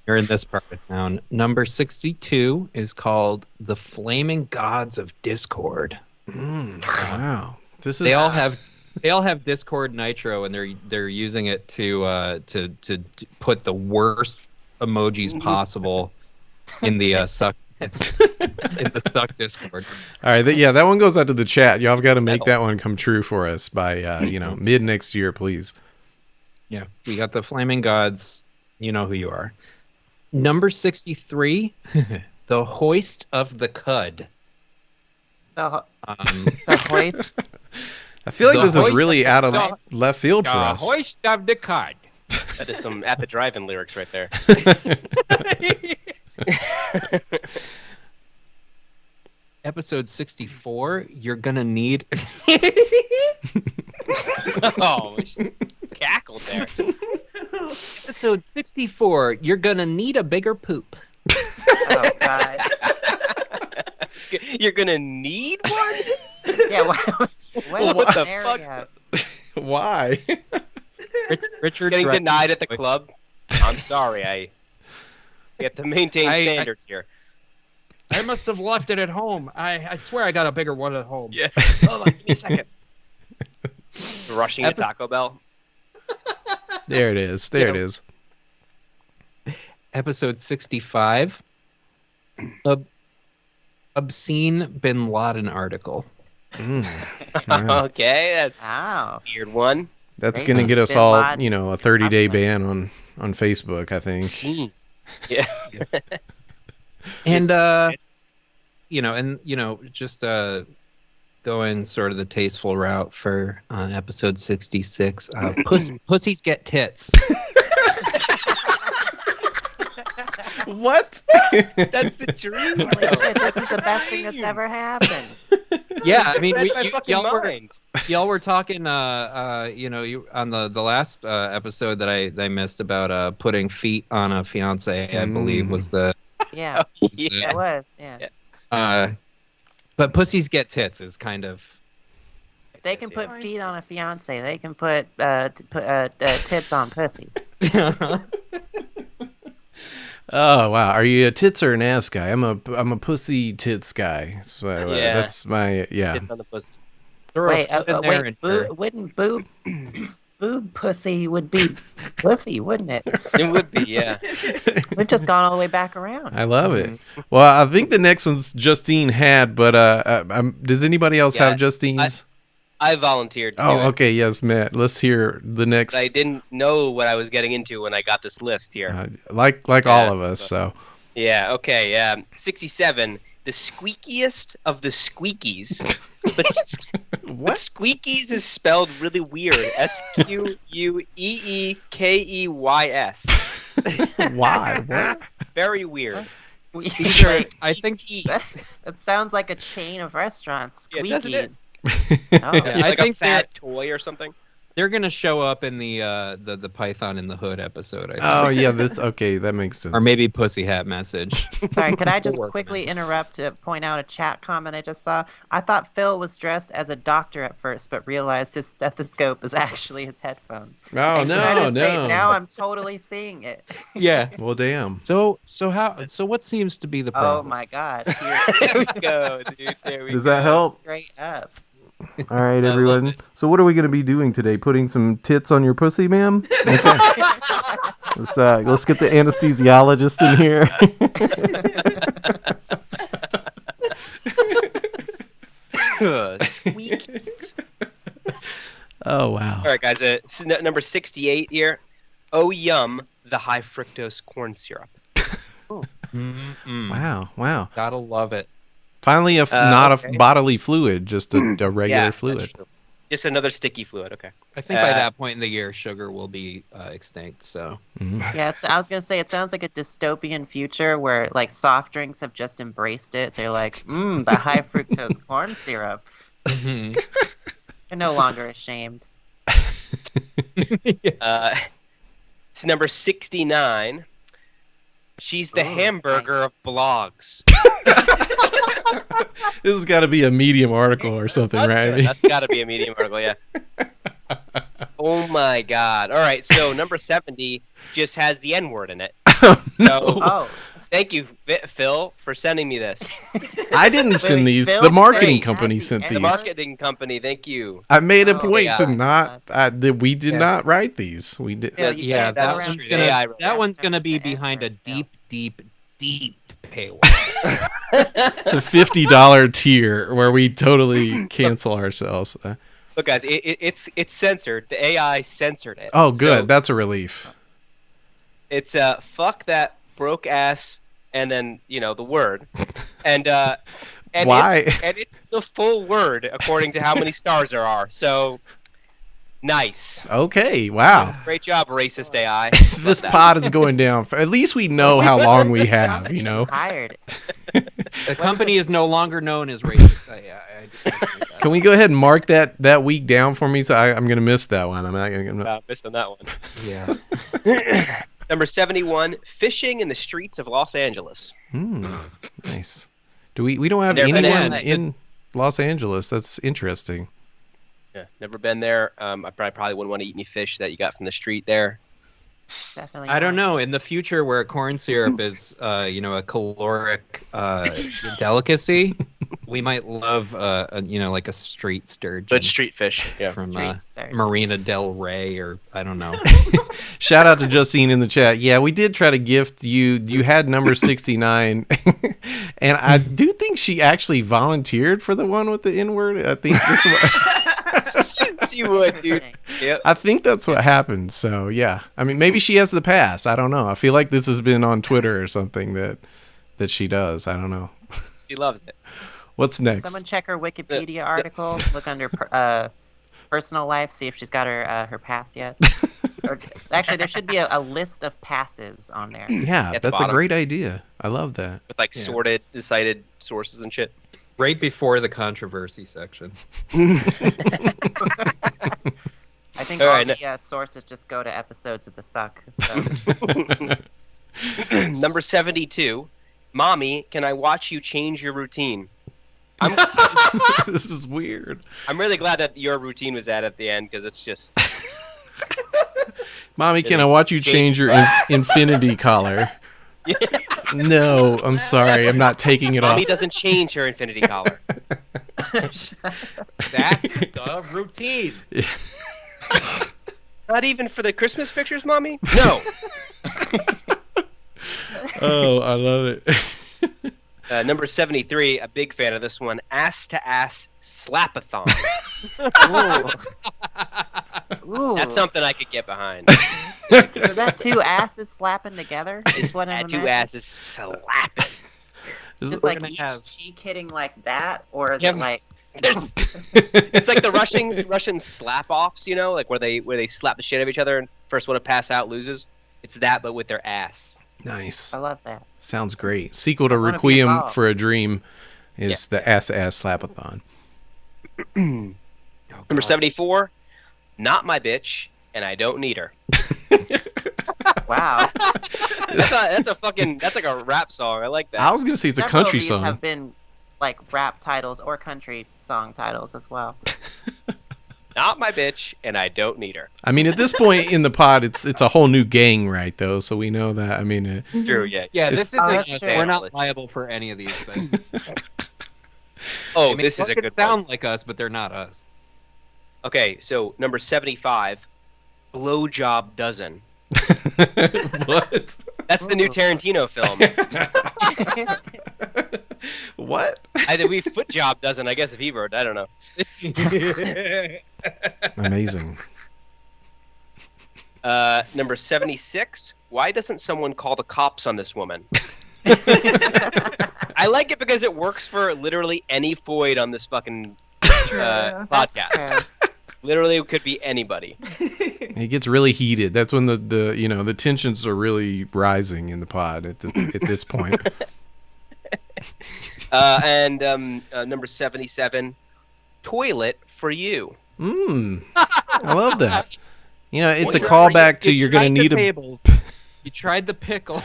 Speaker 4: You're in this part of town. Number 62 is called The Flaming Gods of Discord.
Speaker 1: Wow. This is
Speaker 4: They all have Discord Nitro, and they're using it to put the worst emojis possible in the Succ in the Succ Discord.
Speaker 1: all right. That one goes out to the chat. Y'all have got to make that one come true for us by mid next year, please.
Speaker 4: Yeah, we got the Flaming Gods. You know who you are. Number 63, The Hoist of the Cud.
Speaker 2: The hoist.
Speaker 1: I feel like
Speaker 4: The
Speaker 1: this is
Speaker 4: hoist
Speaker 1: really
Speaker 4: of
Speaker 1: out of
Speaker 4: the-
Speaker 1: left field for
Speaker 4: The
Speaker 1: us.
Speaker 4: Hoist of the Cud.
Speaker 5: That is some At the Drive-In lyrics right there.
Speaker 4: Episode 64, You're Gonna Need...
Speaker 5: Oh, cackled there.
Speaker 4: Episode 64, You're Gonna Need a Bigger Poop.
Speaker 2: Oh God.
Speaker 5: You're gonna need one?
Speaker 2: Yeah. What
Speaker 5: the
Speaker 2: scenario?
Speaker 1: Why?
Speaker 4: Richard
Speaker 5: Getting
Speaker 4: Dredd-
Speaker 5: denied at the club? I'm sorry, we have to maintain
Speaker 4: I-
Speaker 5: standards here.
Speaker 4: I must have left it at home. I swear I got a bigger one at home.
Speaker 5: Yeah. Hold on, give me a second. Rushing to Taco Bell.
Speaker 1: There it is. There it is.
Speaker 4: Episode 65, Obscene Bin Laden article.
Speaker 1: Wow.
Speaker 5: Okay, that's
Speaker 2: Wow.
Speaker 5: a weird one.
Speaker 1: That's
Speaker 2: Great.
Speaker 1: gonna get us
Speaker 2: Bin
Speaker 1: all,
Speaker 2: Laden.
Speaker 1: a 30-day ban on Facebook, I think.
Speaker 5: Scene. Yeah.
Speaker 4: And just going sort of the tasteful route for episode 66. Pussies get tits.
Speaker 1: What?
Speaker 5: That's the dream.
Speaker 2: Holy shit! This is the best thing that's ever happened.
Speaker 4: Yeah, I mean,
Speaker 5: That's my fucking mind.
Speaker 4: y'all were talking, you on the last episode that I missed about putting feet on a fiance. I believe was the.
Speaker 2: Yeah,
Speaker 5: Yeah.
Speaker 2: it was. Yeah.
Speaker 4: But pussies get tits is kind of.
Speaker 2: If they can put feet on a fiance, they can put tits on pussies.
Speaker 1: Oh wow, are you a tits or an ass guy? I'm a pussy tits guy. So
Speaker 5: Yeah.
Speaker 1: that's my
Speaker 5: It's on the pussy.
Speaker 4: Throw a
Speaker 2: Wait,
Speaker 4: foot in there and
Speaker 2: wouldn't boob boob pussy would be pussy, wouldn't it?
Speaker 5: It would be, yeah.
Speaker 2: We've just gone all the way back around.
Speaker 1: I love it. Well, I think the next one's Justine had, but does anybody else have Justine's?
Speaker 5: I volunteered to do
Speaker 1: Oh,
Speaker 5: it.
Speaker 1: okay. Yes, Matt. Let's hear the next.
Speaker 5: I didn't know what I was getting into when I got this list here.
Speaker 1: Like all of us. So.
Speaker 5: Yeah, okay. 67, the squeakiest of the squeakies. But squeakies is spelled really weird. Squeekeys.
Speaker 1: Why? What?
Speaker 5: Very weird.
Speaker 4: I think
Speaker 2: That sounds like a chain of restaurants.
Speaker 5: Yeah, doesn't it?
Speaker 2: Squeakies.
Speaker 5: It's
Speaker 4: I
Speaker 5: like
Speaker 4: think
Speaker 5: a fat toy or something.
Speaker 4: they're gonna show up in the Python in the Hood episode. I think.
Speaker 1: Oh yeah, that's okay. That makes sense.
Speaker 4: Or maybe Pussy Hat Message.
Speaker 2: Sorry, could I just
Speaker 4: We're working
Speaker 2: quickly interrupt to point out a chat comment I just saw? I thought Phil was dressed as a doctor at first, but realized his stethoscope is actually his headphones.
Speaker 1: Oh
Speaker 2: And can I
Speaker 1: no,
Speaker 2: just say,
Speaker 1: no.
Speaker 2: now I'm totally seeing it.
Speaker 4: Yeah.
Speaker 1: Well, damn.
Speaker 4: So what seems to be the
Speaker 2: Oh
Speaker 4: problem?
Speaker 2: my god. Here,
Speaker 5: There we go, dude. There we
Speaker 1: Does
Speaker 5: go.
Speaker 1: that help?
Speaker 2: straight up.
Speaker 1: All right,
Speaker 5: love
Speaker 1: everyone.
Speaker 5: it.
Speaker 1: So what are we going to be doing today? Putting some tits on your pussy, ma'am? Okay. Let's get the anesthesiologist in here.
Speaker 5: Squeakies.
Speaker 1: Oh wow.
Speaker 5: All right, guys. Number 68 here. Oh, yum, the high fructose corn syrup.
Speaker 4: Mm-mm.
Speaker 1: Wow.
Speaker 4: Gotta love it.
Speaker 1: Finally, not
Speaker 5: okay.
Speaker 1: a bodily fluid, just a regular
Speaker 5: Yeah, that's
Speaker 1: fluid.
Speaker 5: true. Just another sticky fluid. Okay.
Speaker 4: I think by that point in the year, sugar will be extinct. So
Speaker 1: Mhm.
Speaker 2: Yeah, I was gonna say it sounds like a dystopian future where like soft drinks have just embraced it. They're like, the high fructose corn syrup. They're no longer ashamed.
Speaker 5: It's number 69. She's the hamburger of blogs.
Speaker 1: This has got to be a Medium article or something, right?
Speaker 5: That's got to be a Medium article, yeah. Oh my god. All right, so number 70 just has the N-word in it. So
Speaker 2: Oh,
Speaker 5: thank you, Phil, for sending me this.
Speaker 1: I didn't send these.
Speaker 2: Phil
Speaker 1: The marketing
Speaker 2: said
Speaker 1: company
Speaker 2: happy
Speaker 1: sent
Speaker 2: N-word?
Speaker 1: these.
Speaker 5: The marketing company, thank you.
Speaker 1: I made a
Speaker 2: Oh,
Speaker 1: point
Speaker 5: yeah.
Speaker 1: to not. We did not write these. We did.
Speaker 2: Phil, you
Speaker 4: yeah,
Speaker 2: can't go
Speaker 4: that
Speaker 2: around
Speaker 4: one's
Speaker 2: saying
Speaker 4: gonna
Speaker 5: AI
Speaker 4: that one's gonna be
Speaker 2: the
Speaker 4: behind a
Speaker 2: N-word, Phil.
Speaker 4: deep paywall.
Speaker 1: The $50 tier where we totally cancel ourselves.
Speaker 5: Look, guys, it's censored. The AI censored it.
Speaker 1: Oh, good.
Speaker 5: So
Speaker 1: That's a relief.
Speaker 5: it's fuck that broke ass, and then the word, and
Speaker 1: Why?
Speaker 5: It's the full word according to how many stars there are. So nice,
Speaker 1: Okay. Wow.
Speaker 5: great job, racist AI.
Speaker 1: This pod is going down. At least we know how long we have.
Speaker 2: Hired.
Speaker 4: The company is no longer known as racist. I
Speaker 1: Can we go ahead and mark that week down for me? So I'm gonna miss that one. I'm not gonna.
Speaker 5: Missed on that one.
Speaker 4: Yeah.
Speaker 5: Number 71, fishing in the streets of Los Angeles.
Speaker 1: Nice. We don't have
Speaker 5: Never been
Speaker 1: anyone
Speaker 5: in.
Speaker 1: in Los Angeles. That's interesting.
Speaker 5: Yeah, never been there. I probably wouldn't want to eat any fish that you got from the street there.
Speaker 2: Definitely.
Speaker 4: I don't
Speaker 2: not.
Speaker 4: know. In the future, where corn syrup is, a caloric delicacy, we might love, like a street sturgeon
Speaker 5: But street fish, yeah.
Speaker 4: from
Speaker 2: Street sturgeon.
Speaker 4: Marina Del Rey, or I don't know.
Speaker 1: Shout out to Justine in the chat. Yeah, we did try to gift you. You had number 69, and I do think she actually volunteered for the one with the N-word. I think this
Speaker 5: She would, dude. Yep.
Speaker 1: I think that's what happened. So yeah, I mean, maybe she has the pass. I don't know. I feel like this has been on Twitter or something that she does. I don't know.
Speaker 5: She loves it.
Speaker 1: What's next?
Speaker 2: Someone check her Wikipedia article. Look under personal life. See if she's got her pass yet. Or, actually, there should be a list of passes on there.
Speaker 1: Yeah,
Speaker 5: At the
Speaker 1: that's a
Speaker 5: bottom.
Speaker 1: great idea. I love that.
Speaker 5: With like
Speaker 4: Yeah.
Speaker 5: sorted, cited sources and shit.
Speaker 4: Right before the controversy section.
Speaker 2: I think
Speaker 5: All
Speaker 2: all
Speaker 5: right,
Speaker 2: the sources just go to episodes of the Succ. So.
Speaker 5: Number 72, Mommy, can I watch you change your routine?
Speaker 1: This is weird.
Speaker 5: I'm really glad that your routine was at the end because it's just
Speaker 1: Mommy, can I watch you change your infinity collar? No, I'm sorry. I'm not taking it
Speaker 5: Mommy
Speaker 1: off.
Speaker 5: doesn't change her infinity collar.
Speaker 4: That's the routine.
Speaker 5: Not even for the Christmas pictures, mommy? No.
Speaker 1: Oh, I love it.
Speaker 5: Number 73, a big fan of this one. Ass to ass Slap-A-Thon.
Speaker 2: Ooh.
Speaker 5: That's something I could get behind.
Speaker 2: Is that two asses slapping together? Is what I'm
Speaker 5: Two
Speaker 2: imagining?
Speaker 5: asses slapping.
Speaker 2: Just
Speaker 4: We're
Speaker 2: like
Speaker 4: gonna
Speaker 2: each
Speaker 4: have-
Speaker 2: cheek hitting like that, or is
Speaker 5: Yeah.
Speaker 2: it like?
Speaker 5: It's like the Russian slap-offs, you know, like where they slap the shit out of each other and first one to pass out loses. It's that, but with their ass.
Speaker 1: Nice.
Speaker 2: I love that.
Speaker 1: Sounds great. Sequel to
Speaker 2: I wanna be
Speaker 1: Requiem
Speaker 2: involved.
Speaker 1: for a Dream is the ass Slap-A-Thon.
Speaker 5: Number 74, not my bitch, and I don't need her.
Speaker 2: Wow.
Speaker 5: That's like a rap song. I like that.
Speaker 1: I was gonna say it's a
Speaker 2: Several
Speaker 1: country
Speaker 2: of these
Speaker 1: song.
Speaker 2: have been like rap titles or country song titles as well.
Speaker 5: Not my bitch, and I don't need her.
Speaker 1: I mean, at this point in the pod, it's a whole new gang, right? Though, so we know that. I mean,
Speaker 5: True, yeah.
Speaker 4: Yeah,
Speaker 1: It's-
Speaker 4: this isn't.
Speaker 2: that's true.
Speaker 4: We're not liable for any of these things.
Speaker 5: Oh,
Speaker 4: They may
Speaker 5: this is a
Speaker 4: fucking
Speaker 5: good
Speaker 4: sound
Speaker 5: one.
Speaker 4: like us, but they're not us.
Speaker 5: Okay, so number 75, Blowjob Dozen.
Speaker 1: what?
Speaker 5: That's the new Tarantino film.
Speaker 1: What?
Speaker 5: Either we foot job dozen, I guess if he wrote, I don't know.
Speaker 1: Amazing.
Speaker 5: Number 76, why doesn't someone call the cops on this woman? I like it because it works for literally any Foyd on this fucking podcast. Literally, it could be anybody.
Speaker 1: It gets really heated. That's when the tensions are really rising in the pod at this point.
Speaker 5: And number 77, toilet for you.
Speaker 1: I love that. You know, it's a
Speaker 5: Well,
Speaker 1: callback to you're gonna need a
Speaker 4: tables. You tried the pickle.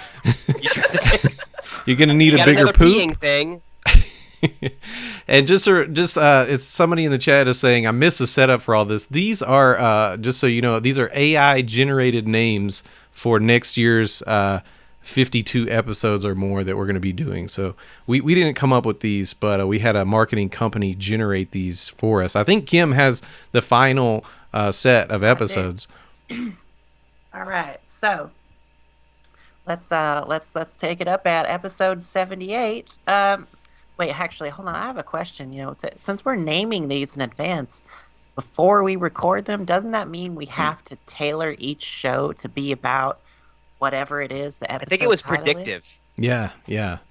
Speaker 1: you're gonna need
Speaker 5: You
Speaker 1: a
Speaker 5: got
Speaker 1: bigger
Speaker 5: another
Speaker 1: poop.
Speaker 5: peeing thing.
Speaker 1: And it's somebody in the chat is saying I missed the setup for all this. These are just so you know, these are AI generated names for next year's 52 episodes or more that we're going to be doing. So we didn't come up with these, but we had a marketing company generate these for us. I think Kim has the final set of episodes.
Speaker 2: All right, so let's take it up at episode 78. Wait, actually, hold on. I have a question. You know, since we're naming these in advance, before we record them, doesn't that mean we have to tailor each show to be about whatever it is the episode?
Speaker 5: I think it was
Speaker 2: title
Speaker 5: predictive.
Speaker 1: Yeah,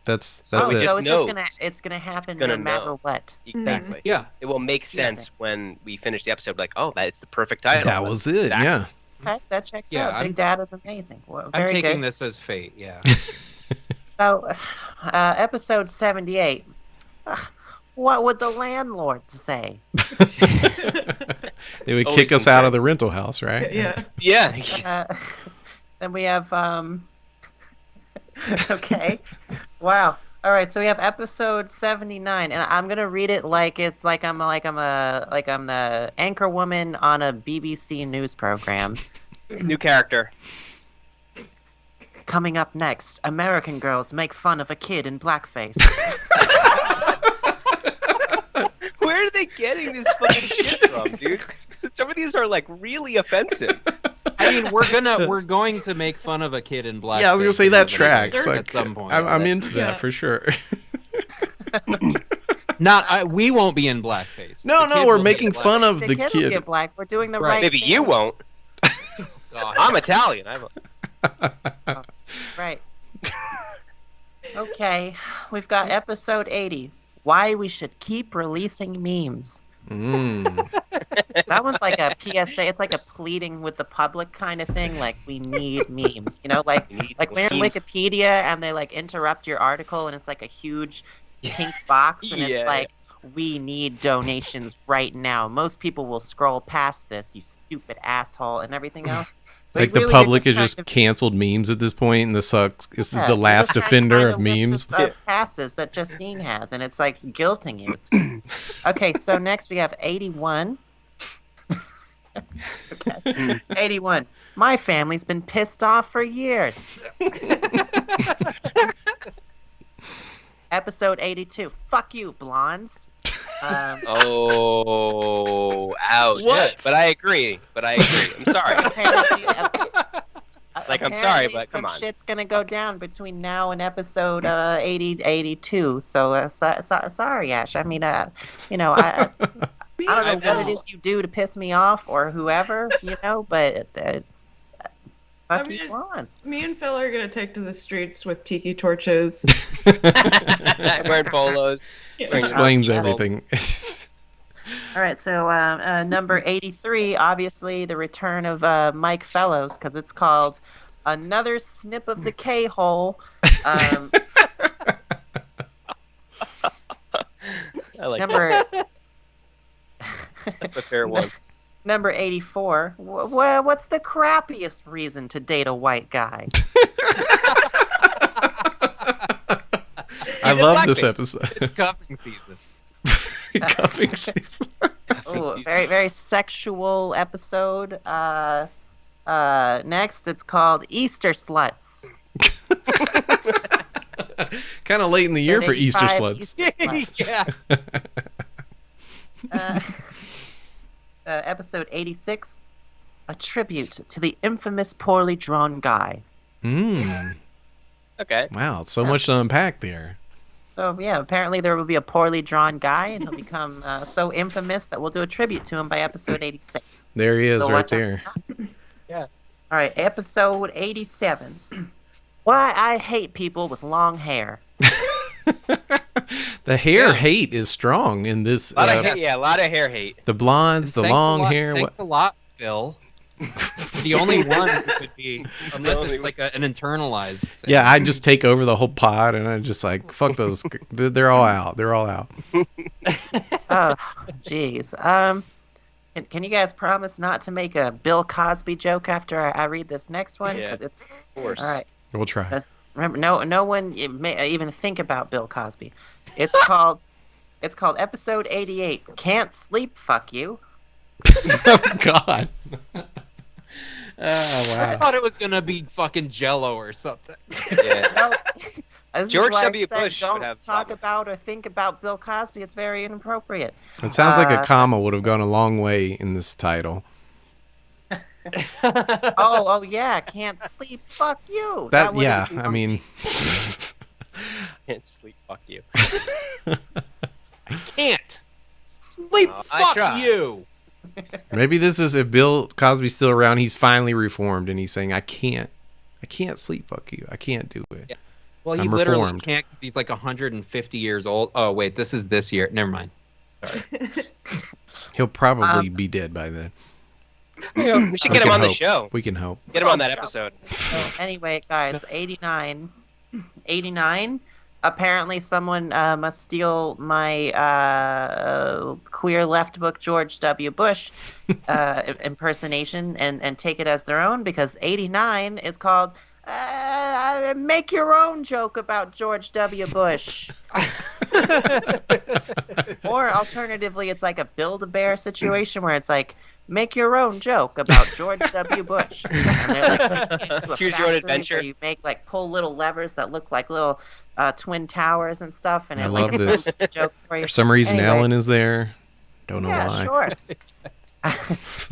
Speaker 1: that's
Speaker 2: So
Speaker 1: it.
Speaker 2: it's
Speaker 5: knows.
Speaker 2: just gonna happen
Speaker 5: Gonna
Speaker 2: no matter
Speaker 5: know.
Speaker 2: what.
Speaker 5: Exactly.
Speaker 4: Yeah.
Speaker 5: It will make sense when we finish the episode. Like, oh, that's the perfect title.
Speaker 1: That was it.
Speaker 5: Exactly.
Speaker 1: Yeah.
Speaker 2: Okay, that checks
Speaker 4: Yeah,
Speaker 2: out. Big Data's amazing. Well,
Speaker 4: I'm
Speaker 2: very
Speaker 4: taking
Speaker 2: good.
Speaker 4: this as fate. Yeah.
Speaker 2: So, episode 78. What would the landlord say?
Speaker 1: They would
Speaker 5: Always
Speaker 1: kick us out of
Speaker 5: concerned.
Speaker 1: the rental house, right?
Speaker 3: Yeah.
Speaker 5: Yeah.
Speaker 2: Then we have okay. Wow. All right, so we have episode 79, and I'm gonna read it like I'm the anchor woman on a BBC news program.
Speaker 5: New character.
Speaker 2: Coming up next, American girls make fun of a kid in blackface.
Speaker 5: Where are they getting this fucking shit from, dude? Some of these are like really offensive.
Speaker 4: I mean, we're going to make fun of a kid in black.
Speaker 1: Yeah, I was gonna say that tracks.
Speaker 3: At
Speaker 1: Like,
Speaker 4: some point.
Speaker 1: I'm into that
Speaker 3: Yeah.
Speaker 1: for sure.
Speaker 4: We won't be in blackface.
Speaker 1: No,
Speaker 4: The
Speaker 1: no,
Speaker 4: kid
Speaker 1: we're
Speaker 4: will
Speaker 1: making
Speaker 4: be
Speaker 1: fun of
Speaker 2: The
Speaker 1: the
Speaker 2: kid will
Speaker 1: kid.
Speaker 2: get black. We're doing the
Speaker 4: Right.
Speaker 2: right
Speaker 5: Maybe
Speaker 2: thing.
Speaker 5: you won't.
Speaker 4: God.
Speaker 5: I'm Italian.
Speaker 2: Right. Okay, we've got episode 80. Why we should keep releasing memes. That one's like a PSA. It's like a pleading with the public kind of thing. Like, we need memes. You know, like when you're in
Speaker 5: memes.
Speaker 2: Wikipedia and they like interrupt your article and it's like a huge pink box and
Speaker 5: Yeah.
Speaker 2: it's like, we need donations right now. Most people will scroll past this, you stupid asshole, and everything else. But
Speaker 1: Like the
Speaker 2: really, you're
Speaker 1: public has
Speaker 2: kind
Speaker 1: just
Speaker 2: of-
Speaker 1: canceled memes at this point, and the Succ is
Speaker 2: Yeah,
Speaker 1: the
Speaker 2: you're
Speaker 1: last
Speaker 2: just that
Speaker 1: offender
Speaker 2: kind
Speaker 1: of memes.
Speaker 2: list of passes that Justine has, and it's like guilting you. It's okay. So next we have 81. Okay. 81. My family's been pissed off for years. Episode 82. Fuck you, blondes.
Speaker 5: Oh, Ouch.
Speaker 1: What?
Speaker 5: But I agree. I'm sorry.
Speaker 2: Apparently,
Speaker 5: Like, I'm sorry, but
Speaker 2: some
Speaker 5: come on.
Speaker 2: shit's gonna go down between now and episode 82. So, sorry, Ash. I mean, you know, I don't know what it is you do to piss me off or whoever, you know, but fuck
Speaker 3: mean,
Speaker 2: you wants.
Speaker 3: Me and Phil are gonna take to the streets with tiki torches.
Speaker 5: Wearing polos.
Speaker 1: This
Speaker 5: Bring it
Speaker 1: explains
Speaker 5: up.
Speaker 1: everything.
Speaker 2: All right, so number 83, obviously the return of Mike Fellows, because it's called Another Snip of the K-Hole.
Speaker 5: I like
Speaker 2: Number
Speaker 5: That's my favorite one.
Speaker 2: number 84. What's the crappiest reason to date a white guy?
Speaker 1: I love this episode.
Speaker 4: It's cuffing season.
Speaker 1: Cuffing season.
Speaker 2: Oh, very very sexual episode. Next, it's called Easter Sluts.
Speaker 1: Kind of late in the year for Easter
Speaker 2: 85
Speaker 1: sluts.
Speaker 2: Easter sluts.
Speaker 4: Yeah.
Speaker 2: Episode 86, a tribute to the infamous poorly drawn guy.
Speaker 5: Okay.
Speaker 1: Wow, so much to unpack there.
Speaker 2: So yeah, apparently there will be a poorly drawn guy, and he'll become so infamous that we'll do a tribute to him by episode 86.
Speaker 1: There he is,
Speaker 2: So
Speaker 1: right
Speaker 2: watch out.
Speaker 1: there.
Speaker 4: Yeah.
Speaker 2: All right, episode 87. Why I hate people with long hair.
Speaker 1: The hair
Speaker 4: Yeah.
Speaker 1: hate is strong in this.
Speaker 5: A lot of hate, a lot of hair hate.
Speaker 1: The blondes, the
Speaker 4: Thanks a
Speaker 1: long
Speaker 4: lot-
Speaker 1: hair.
Speaker 4: Thanks a lot, Phil. The only one who could be, unless it's like an internalized thing.
Speaker 1: Yeah, I just take over the whole pod, and I just like fuck those. They're all out. They're all out.
Speaker 2: Oh, jeez. Can you guys promise not to make a Bill Cosby joke after I read this next one?
Speaker 5: Yeah.
Speaker 2: Because it's
Speaker 5: Of course.
Speaker 2: all right.
Speaker 1: We'll try.
Speaker 2: Remember, no one may even think about Bill Cosby. It's called episode 88. Can't sleep. Fuck you.
Speaker 1: Oh God. Oh
Speaker 4: I
Speaker 1: wow.
Speaker 4: thought it was gonna be fucking Jello or something.
Speaker 5: Yeah.
Speaker 2: No. This is
Speaker 5: George
Speaker 2: why I
Speaker 5: W.
Speaker 2: said
Speaker 5: Bush would
Speaker 2: don't
Speaker 5: have
Speaker 2: talk
Speaker 5: problem.
Speaker 2: about or think about Bill Cosby. It's very inappropriate.
Speaker 1: It sounds like a comma would have gone a long way in this title.
Speaker 2: Oh yeah, can't sleep. Fuck you.
Speaker 1: That
Speaker 2: would've
Speaker 1: yeah.
Speaker 2: been
Speaker 1: I mean,
Speaker 5: Can't sleep. Fuck you.
Speaker 4: I can't sleep.
Speaker 5: Oh, I
Speaker 4: Fuck
Speaker 5: tried.
Speaker 4: you.
Speaker 1: maybe this is if Bill Cosby's still around. He's finally reformed, and he's saying, "I can't sleep. Fuck you. I can't do it."
Speaker 4: Yeah. Well, he
Speaker 1: I'm
Speaker 4: literally
Speaker 1: reformed.
Speaker 4: can't because he's like 150 years old. Oh wait, this is this year. Never mind.
Speaker 1: He'll probably be dead by then.
Speaker 5: We should get him
Speaker 1: can
Speaker 5: on the
Speaker 1: hope.
Speaker 5: show.
Speaker 1: We can hope.
Speaker 5: Get him on that episode.
Speaker 2: So anyway, guys, 89. Apparently, someone must steal my queer left book George W. Bush impersonation and take it as their own, because 89 is called Make Your Own Joke About George W. Bush. Or alternatively, it's like a Build-A-Bear situation where it's like, make your own joke about George W. Bush. And they're like,
Speaker 5: Choose your own adventure.
Speaker 2: You make like pull little levers that look like little twin towers and stuff, and
Speaker 1: I
Speaker 2: it
Speaker 1: love
Speaker 2: like
Speaker 1: this.
Speaker 2: assumes a joke for you.
Speaker 1: For some reason,
Speaker 2: Anyway.
Speaker 1: Ellen is there. Don't know
Speaker 2: Yeah,
Speaker 1: why.
Speaker 2: sure.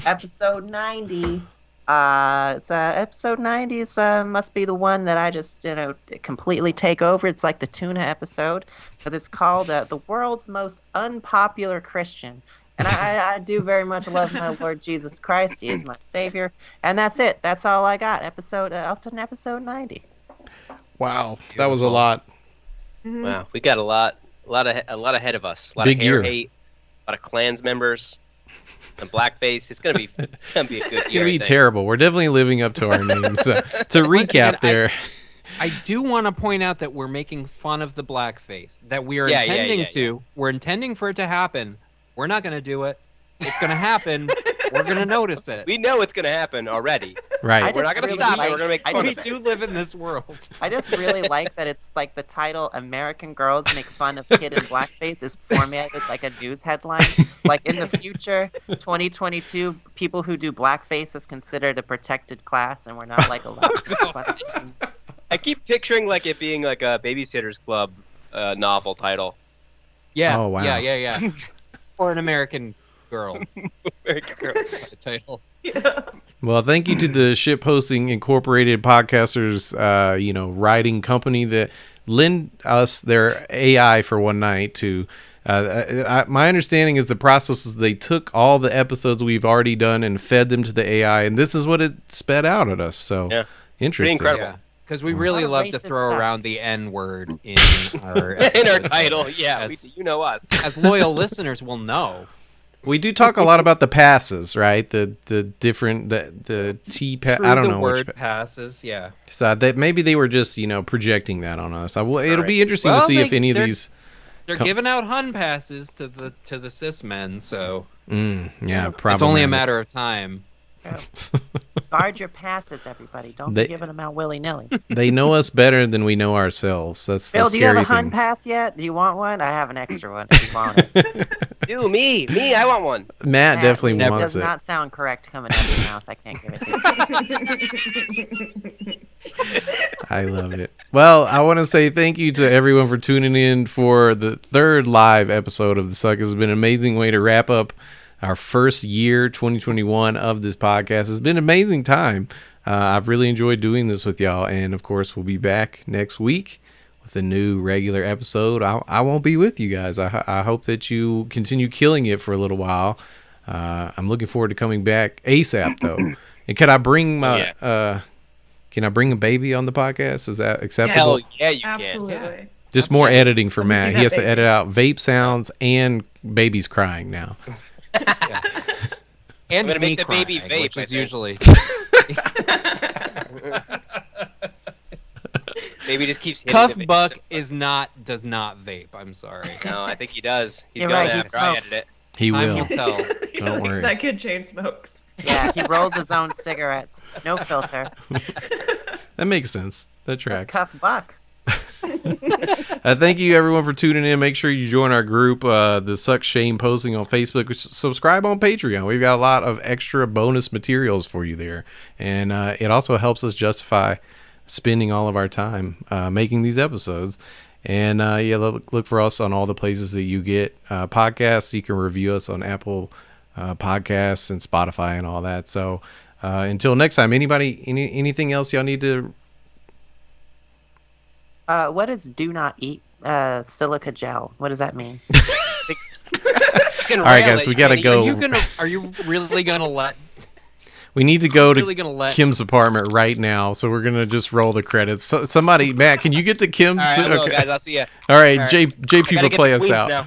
Speaker 2: Episode 90. It's episode 90 is must be the one that I just completely take over. It's like the tuna episode because it's called the world's most unpopular Christian. And I do very much love my Lord Jesus Christ. He is my Savior, and that's it. That's all I got. Up to episode 90.
Speaker 1: Wow, that was a lot.
Speaker 5: Wow, we got a lot ahead of us. A lot
Speaker 1: Big
Speaker 5: of hair
Speaker 1: year.
Speaker 5: hate, a lot of Klans members, and blackface. It's gonna be a good
Speaker 1: It's
Speaker 5: year.
Speaker 1: gonna
Speaker 5: I
Speaker 1: be
Speaker 5: think.
Speaker 1: terrible. We're definitely living up to our names. To recap, there.
Speaker 4: I do want to point out that we're making fun of the blackface. That we are
Speaker 5: Yeah,
Speaker 4: intending to. We're intending for it to happen. We're not going to do it. It's going to happen. We're going to notice it.
Speaker 5: We know it's gonna happen already.
Speaker 1: Right.
Speaker 5: We're not gonna
Speaker 2: really
Speaker 5: stop
Speaker 2: like-
Speaker 5: it. We're gonna make
Speaker 2: I
Speaker 5: fun
Speaker 4: We
Speaker 5: of it.
Speaker 4: do live in this world.
Speaker 2: I just really like that it's like the title "American Girls Make Fun of Kid in Blackface" is formatted like a news headline. Like in the future, 2022, people who do blackface is considered a protected class, and we're not like allowed to make fun of them.
Speaker 5: I keep picturing like it being like a Babysitter's Club novel title.
Speaker 4: Yeah.
Speaker 1: Oh, wow.
Speaker 4: Yeah. Or an American girl.
Speaker 5: Very good girl.
Speaker 4: That's my title.
Speaker 3: Yeah.
Speaker 1: Well, thank you to the Ship Hosting Incorporated podcasters, writing company that lend us their AI for one night to. My understanding is the process is they took all the episodes we've already done and fed them to the AI, and this is what it sped out at us. So,
Speaker 5: Yeah.
Speaker 1: interesting.
Speaker 5: Pretty incredible.
Speaker 4: Yeah, because we really
Speaker 2: A lot of
Speaker 4: love to
Speaker 2: racist
Speaker 4: throw
Speaker 2: stuff.
Speaker 4: around the N word in our
Speaker 5: In our
Speaker 4: episodes.
Speaker 5: title, yeah,
Speaker 4: As-
Speaker 5: you know us.
Speaker 4: As loyal listeners will know.
Speaker 1: We do talk a lot about the passes, right? The different the T pass.
Speaker 4: True,
Speaker 1: I don't
Speaker 4: the
Speaker 1: know
Speaker 4: word
Speaker 1: which.
Speaker 4: passes. Yeah.
Speaker 1: So that maybe they were just projecting that on us. It'll be interesting to
Speaker 4: Well,
Speaker 1: see if any of
Speaker 4: they're-
Speaker 1: these.
Speaker 4: They're giving out Hun passes to the cis men, so
Speaker 1: Yeah,
Speaker 4: it's only a
Speaker 1: problematic.
Speaker 4: matter of time.
Speaker 2: Guard your passes, everybody. Don't
Speaker 1: They-
Speaker 2: be giving them out willy-nilly.
Speaker 1: They know us better than we know ourselves. That's the
Speaker 2: Bill, do you have
Speaker 1: scary
Speaker 2: a Hun
Speaker 1: thing.
Speaker 2: pass yet? Do you want one? I have an extra one if you want it.
Speaker 5: Ew, me, I want one.
Speaker 1: Matt definitely
Speaker 2: That
Speaker 1: wants
Speaker 2: does
Speaker 1: it.
Speaker 2: not sound correct coming out of your mouth. I can't give it to you.
Speaker 1: I love it. Well, I want to say thank you to everyone for tuning in for the third live episode of the Succ. It's been an amazing way to wrap up our first year, 2021, of this podcast. It's been an amazing time. I've really enjoyed doing this with y'all, and of course, we'll be back next week with a new regular episode. I won't be with you guys. I hope that you continue killing it for a little while. I'm looking forward to coming back ASAP, though. And can I bring my? Can I bring a baby on the podcast? Is that acceptable?
Speaker 5: Hell yeah, you can.
Speaker 3: Absolutely.
Speaker 1: Just more editing for
Speaker 3: Let me see
Speaker 1: Matt.
Speaker 3: that
Speaker 1: He has to
Speaker 3: baby.
Speaker 1: edit out vape sounds and babies crying now.
Speaker 4: And
Speaker 5: gonna
Speaker 4: me
Speaker 5: make the baby
Speaker 4: crying,
Speaker 5: vape,
Speaker 4: which
Speaker 5: I
Speaker 4: is
Speaker 5: think.
Speaker 4: usually
Speaker 5: Maybe he just keeps hitting
Speaker 4: Cuff
Speaker 5: the vape.
Speaker 4: Buck does not vape. I'm sorry.
Speaker 5: No, I think he does. He's
Speaker 2: You're
Speaker 5: gonna
Speaker 2: right, he
Speaker 5: after I edit
Speaker 2: smokes.
Speaker 5: it.
Speaker 1: He
Speaker 4: Time
Speaker 1: will.
Speaker 4: will tell.
Speaker 1: Don't worry.
Speaker 3: That kid chain smokes.
Speaker 2: Yeah, he rolls his own cigarettes. No filter.
Speaker 1: That makes sense. That
Speaker 2: That's
Speaker 1: tracks.
Speaker 2: Cuff Buck.
Speaker 1: Thank you everyone for tuning in. Make sure you join our group, the Suck Shame Posting on Facebook. Subscribe on Patreon. We've got a lot of extra bonus materials for you there, and it also helps us justify spending all of our time making these episodes. And look for us on all the places that you get podcasts. You can review us on Apple Podcasts and Spotify and all that. So until next time, anything else y'all need to?
Speaker 2: What is do not eat silica gel? What does that mean?
Speaker 1: All right, guys, we gotta go.
Speaker 4: Are you really gonna let?
Speaker 1: We need to go
Speaker 4: really
Speaker 1: to
Speaker 4: gonna let?
Speaker 1: Kim's apartment right now, so we're gonna just roll the credits. So, somebody, Matt, can you get to Kim's?
Speaker 5: All right, I will, guys. I'll see ya.
Speaker 1: All right,
Speaker 5: All right.
Speaker 1: JP
Speaker 5: I gotta
Speaker 1: will
Speaker 5: get
Speaker 1: play
Speaker 5: the
Speaker 1: us
Speaker 5: queens
Speaker 1: out.
Speaker 5: now.